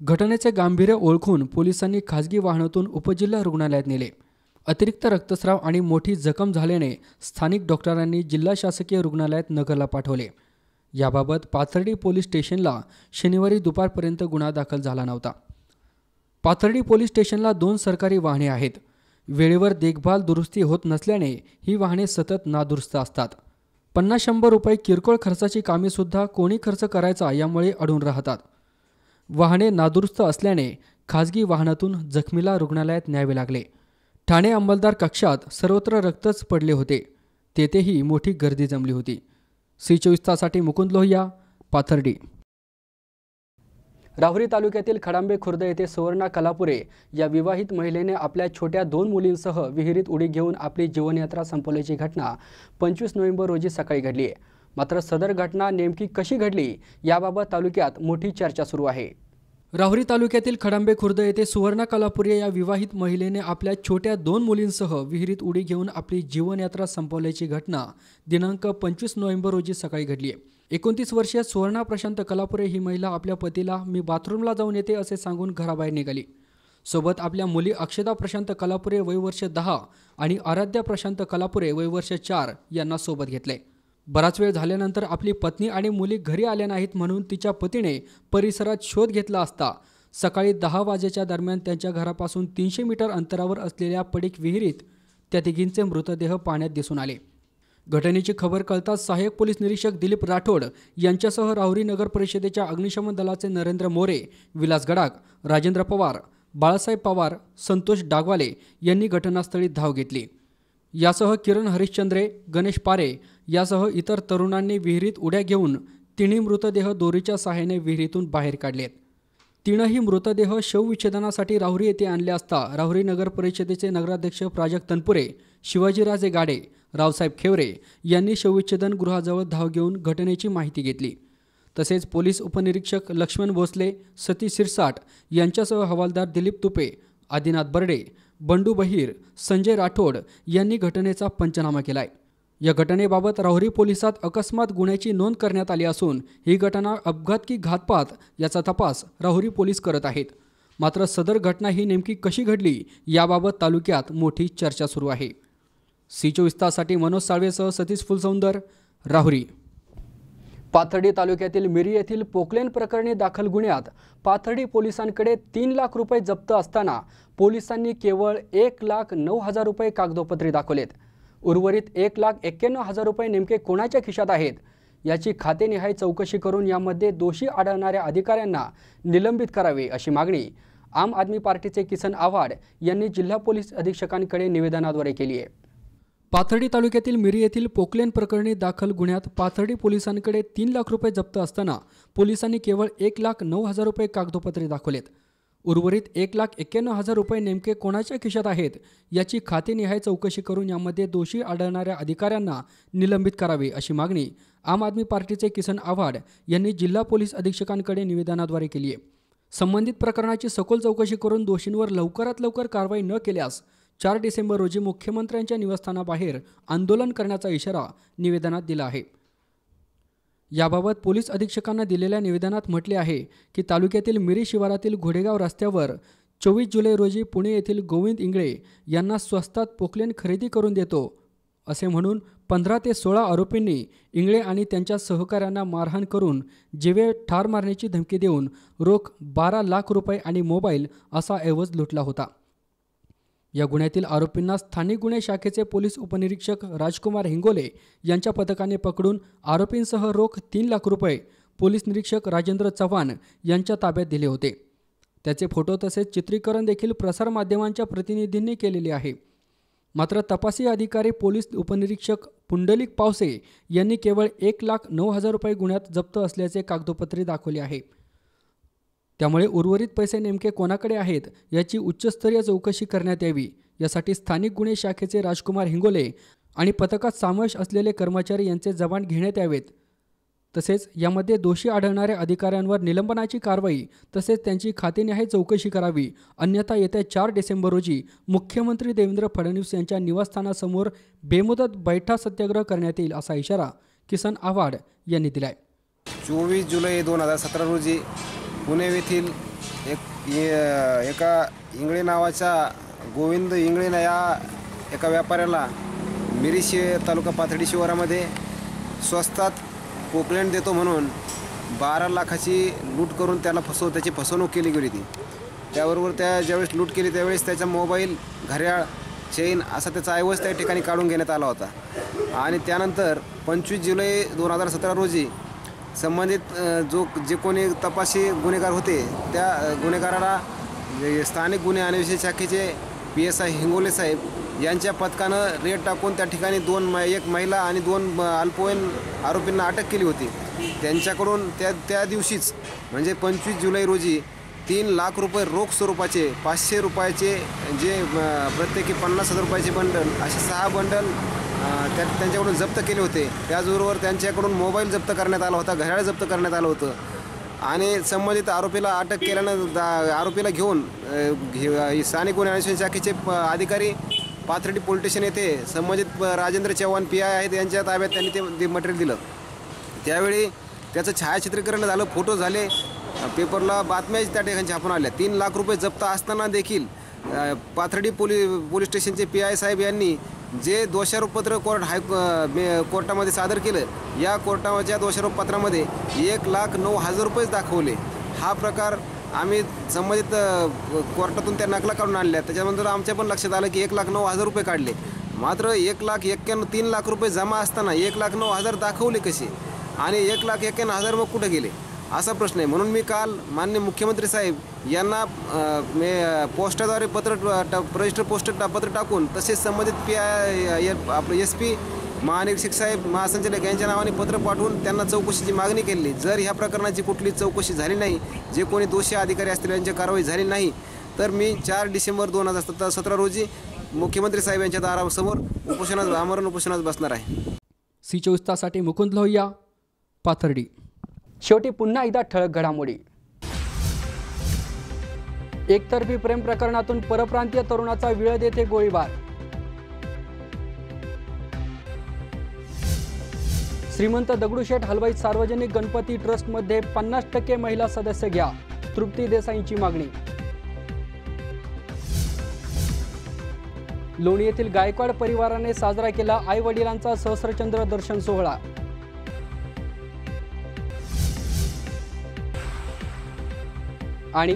घटनेचे गांभीर्य ओळखून पोलिसांनी खासगी वाहनातून उपजिल्हा रुग्णालयात नेले। अतिरिक्त रक्तस्राव आणि मोठी जखम झाल्याने स्थानिक डॉक्टरांनी जिल्हा शासकीय रुग्णालयात नगरला पाठवले। याबाबत पाथर्डी पोलीस स्टेशनला शनिवारी दुपारपर्यंत गुन्हा दाखल झाला नव्हता। पाथर्डी पोलीस स्टेशनला 2 सरकारी वाहने आहेत। वेळेवर देखभाल दुरुस्ती होत नसल्याने ही वाहने सतत नादुरुस्त असतात। 50-100 रुपये किरकोळ खर्चाची कामे सुद्धा कोणी खर्च करायचा यामुळे अडून राहतात। वाहने नादुरुस्त असल्याने खासगी वाहनातून जखमीला रुग्णालयात न्यावे लागले। ठाणे अंमलदार कक्षात सर्वत्र रक्तच पडले होते। तेथेही मोठी गर्दी जमली होती। C24 तासाठी मुकुंद लोहिया, पाथर्डी। राहुरी तालुक्यातील खडांबे खुर्द येथे सुवर्णा कलापुरे या विवाहित महिलेने आपल्या छोट्या 2 मुलींसह विहिरीत उडी घेऊन आपली जीवनयात्रा संपवल्याची घटना 25 नोव्हेंबर रोजी सकाळी घडली आहे। मात्र सदर घटना नेमकी कशी घडली याबाबत तालुक्यात मोठी चर्चा सुरू आहे। राहुरी तालुक्यातील खडांबे खुर्द येथे सुवर्णा कलापुरे या विवाहित महिलेने आपल्या छोट्या 2 मुलींसह विहिरीत उडी घेऊन आपली जीवनयात्रा संपवल्याची घटना दिनांक 25 नोव्हेंबर रोजी सकाळी घडली आहे। 29 वर्षीय सुवर्णा प्रशांत कलापुरे ही महिला आपल्या पतीला मी बाथरूमला जाऊन येते असे सांगून घराबाहेर निघाली। सोबत आपल्या मुली अक्षता प्रशांत कलापुरे वय वर्ष 10 आणि आराध्या प्रशांत कलापुरे वय वर्ष 4 यांना सोबत घेतले। बराच वेळ झाल्यानंतर आपली पत्नी आणि मुली घरी आल्या नाहीत म्हणून तिच्या पतीने परिसरात शोध घेतला असता सकाळी 10 वाजेच्या दरम्यान त्यांच्या घरापासून 300 मीटर अंतरावर असलेल्या पडीक विहिरीत त्या तिघींचे मृतदेह पाण्यात दिसून आले। घटनेची खबर कळताच सहाय्यक पोलीस निरीक्षक दिलीप राठोड यांच्यासह राहुरी नगर परिषदेच्या अग्निशमन दलाचे नरेंद्र मोरे, विलास गडाख, राजेंद्र पवार, बाळासाहेब पवार, संतोष डागवाले यांनी घटनास्थळी धाव घेतली। यासह किरण हरिश्चंद्रे, गणेश पारे यासह इतर तरुणांनी विहिरीत उड्या घेऊन तिन्ही मृतदेह दोरीच्या सहाय्याने विहिरीतून बाहेर काढलेत। तीनही मृतदेह शवविच्छेदनासाठी राहुरी येथे आणले असता राहुरी नगर परिषदेचे नगराध्यक्ष प्राजक्त तनपुरे, शिवाजीराजे गाडे, रावसाहेब खेवरे यांनी शवविच्छेदन गृहाजवळ धाव घेऊन घटनेची माहिती घेतली। तसेच पोलीस उपनिरीक्षक लक्ष्मण भोसले, सतीश सिरसाट यांच्यासह हवालदार दिलीप तुपे, आदिनाथ बर्डे, बंडू बहीर, संजय राठोड यांनी घटनेचा पंचनामा केलाय। या घटनेबाबत राहुरी पोलिसात अकस्मात गुन्ह्याची नोंद करण्यात आली असून ही घटना अपघात की घातपात याचा तपास राहुरी पोलीस करत आहेत। मात्र सदर घटना ही नेमकी कशी घडली याबाबत तालुक्यात मोठी चर्चा सुरू आहे। सी24 ताससाठी मनोज साळवेसह सतीश फुलसौंदर, राहुरी। पाथर्डी तालुक्यातील मिरी येथील पोकलेन प्रकरणी दाखल गुन्ह्यात पाथर्डी पोलिसांकडे 3 लाख रुपये जप्त असताना पोलिसांनी केवळ 1,09,000 रुपये कागदोपत्री दाखवलेत। उर्वरित 1,91,000 रुपये नेमके कोणाच्या खिशात आहेत याची खातेनिहाय चौकशी करून यामध्ये दोषी आढळणाऱ्या अधिकाऱ्यांना निलंबित करावे अशी मागणी आम आदमी पार्टीचे किसन आव्हाड यांनी जिल्हा पोलीस अधीक्षकांकडे निवेदनाद्वारे केली आहे। पाथर्डी तालुक्यातील मिरी येथील पोकलेन प्रकरणी दाखल गुन्ह्यात पाथर्डी पोलिसांकडे 3 लाख रुपये जप्त असताना पोलिसांनी केवळ 1,09,000 रुपये कागदोपत्री दाखवलेत। उर्वरित 1,91,000 रुपये नेमके कोणाच्या खिशात आहेत याची खातेनिहाय चौकशी करून यामध्ये दोषी आढळणाऱ्या अधिकाऱ्यांना निलंबित करावे अशी मागणी आम आदमी पार्टीचे किसन आव्हाड यांनी जिल्हा पोलीस अधीक्षकांकडे निवेदनाद्वारे केली आहे। संबंधित प्रकरणाची सखोल चौकशी करून दोषींवर लवकरात लवकर कारवाई न केल्यास 4 डिसेंबर रोजी मुख्यमंत्र्यांच्या निवासस्थानाबाहेर आंदोलन करण्याचा इशारा निवेदनात दिला आहे। याबाबत पोलीस अधीक्षकांना दिलेल्या निवेदनात म्हटले आहे की तालुक्यातील मिरी शिवारातील घोडेगाव रस्त्यावर 24 जुलै रोजी पुणे येथील गोविंद इंगळे यांना स्वस्तात पोकलेन खरेदी करून देतो असे म्हणून 15 ते 16 आरोपींनी इंगळे आणि त्यांच्या सहकाऱ्यांना मारहाण करून जीवे ठार मारण्याची धमकी देऊन रोख 12 लाख रुपये आणि मोबाईल असा ऐवज लुटला होता। या गुन्ह्यातील आरोपींना स्थानिक गुन्हे शाखेचे पोलीस उपनिरीक्षक राजकुमार हिंगोले यांच्या पथकाने पकडून आरोपींसह रोख 3 लाख रुपये पोलीस निरीक्षक राजेंद्र चव्हाण यांच्या ताब्यात दिले होते। त्याचे फोटो तसेच चित्रीकरण देखील प्रसारमाध्यमांच्या प्रतिनिधींनी केलेले आहे। मात्र तपासी अधिकारी पोलीस उपनिरीक्षक पुंडलिक पावसे यांनी केवळ 1,09,000 रुपये गुन्ह्यात जप्त असल्याचे कागदोपत्री दाखवले आहे। त्यामुळे उर्वरित पैसे नेमके कोणाकडे आहेत याची उच्चस्तरीय चौकशी करण्यात यावी यासाठी स्थानिक गुन्हे शाखेचे राजकुमार हिंगोले आणि पथकात समावेश असलेले कर्मचारी यांचे जबान घेण्यात यावेत। तसेच यामध्ये दोषी आढळणाऱ्या अधिकाऱ्यांवर निलंबनाची कारवाई तसेच त्यांची खातेनिहाय चौकशी करावी, अन्यथा येत्या 4 डिसेंबर रोजी मुख्यमंत्री देवेंद्र फडणवीस यांच्या निवासस्थानासमोर बेमुदत बैठा सत्याग्रह करण्यात येईल असा इशारा किसन आव्हाड यांनी दिलाय। 24 जुलै 2017 रोजी पुणे येथील एका इंगळे नावाच्या गोविंद इंगळे या एका व्यापाऱ्याला मिरी तालुका पाथर्डी शिवारामध्ये स्वस्तात पोकलेन देतो म्हणून 12 लाखाची लूट करून त्याची फसवणूक केली गेली होती। त्याबरोबर त्या ज्यावेळेस लूट केली त्यावेळेस त्याचा मोबाईल, घड्याळ, चेन असा त्याचा ऐवज त्या ठिकाणी काढून घेण्यात आला होता। आणि त्यानंतर 25 जुलै 2017 रोजी संबंधित जे कोणी तपासी गुन्हेगार होते त्या गुन्हेगाराला स्थानिक गुन्हे अन्वेषण शाखेचे PSI हिंगोले साहेब यांच्या पथकानं रेड टाकून त्या ठिकाणी एक महिला आणि 2 अल्पवयीन आरोपींना अटक केली होती। त्यांच्याकडून त्या दिवशीच म्हणजे 25 जुलै रोजी 3 लाख रुपये रोख स्वरूपाचे 500 रुपयाचे जे प्रत्येकी 50,000 रुपयाचे बंडल असे 6 बंडल त्यांच्याकडून जप्त केले होते। त्याचबरोबर त्यांच्याकडून मोबाईल जप्त करण्यात आला होता, घड्याळ जप्त करण्यात आलं होतं। आणि संबंधित आरोपीला अटक केल्यानं आरोपीला घेऊन स्थानिक गुन्हे अन्वेषण शाखेचे अधिकारी पाथर्डी पोलीस स्टेशन येथे संबंधित राजेंद्र चव्हाण PI आहेत यांच्या ताब्यात त्यांनी ते मटेरियल दिलं. त्यावेळी त्याचं छायाचित्रीकरण झालं, फोटो झाले, पेपरला बातम्याच त्या ठिकाणी छापून आल्या. 3 लाख रुपये जप्त असताना देखील पाथर्डी पोलीस स्टेशनचे PI साहेब यांनी जे दोषारोपपत्र कोर्टामध्ये सादर केलं, या कोर्टाच्या दोषारोपपत्रामध्ये 1,09,000 रुपयेच दाखवले. हा प्रकार आम्ही संबंधित कोर्टातून त्या नकला काढून आणल्या. त्याच्यानंतर आमच्या पण लक्षात आलं की 1,09,000 रुपये काढले. मात्र 3 लाख रुपये जमा असताना 1,09,000 दाखवले कसे आणि 1,91,000 मग कुठे गेले असा प्रश्न आहे. म्हणून मी काल माननीय मुख्यमंत्री साहेब यांना पोस्टाद्वारे रजिस्टर पोस्ट पत्र टाकून तसेच संबंधित PI आपले SP महानिरीक्षक साहेब महासंचालक यांच्या नावाने पत्र पाठवून त्यांना चौकशीची मागणी केली. जर ह्या प्रकरणाची कुठली चौकशी झाली नाही, जे कोणी दोषी अधिकारी असतील यांची कारवाई झाली नाही, तर मी 4 डिसेंबर 2017 रोजी मुख्यमंत्री साहेब यांच्या दारासमोर आमरण उपोषणास बसणार आहे. C24 तासाठी मुकुंद लोहिया, पाथर्डी. शेवटी पुन्हा एकदा ठळक घडामोडी. एकतर्फी प्रेम प्रकरणातून परप्रांतीय तरुणाचा विळद येथे गोळीबार. श्रीमंत दगडूशेठ हलवाई सार्वजनिक गणपती ट्रस्टमध्ये 50% महिला सदस्य घ्या, तृप्ती देसाईंची मागणी. लोणी येथील गायकवाड परिवाराने साजरा केला आई वडिलांचा सहस्रचंद्र दर्शन सोहळा. आणि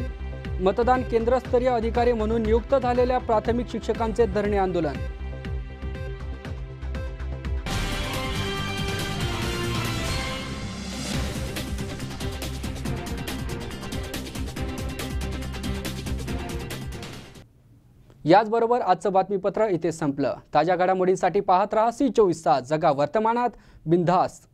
मतदान केंद्रस्तरीय अधिकारी म्हणून नियुक्त झालेल्या प्राथमिक शिक्षकांचे धरणे आंदोलन. याचबरोबर आजचं बातमीपत्र इथे संपलं. ताज्या घडामोडींसाठी पाहत रहा C24 तास. जगा वर्तमानात, बिनधास्त.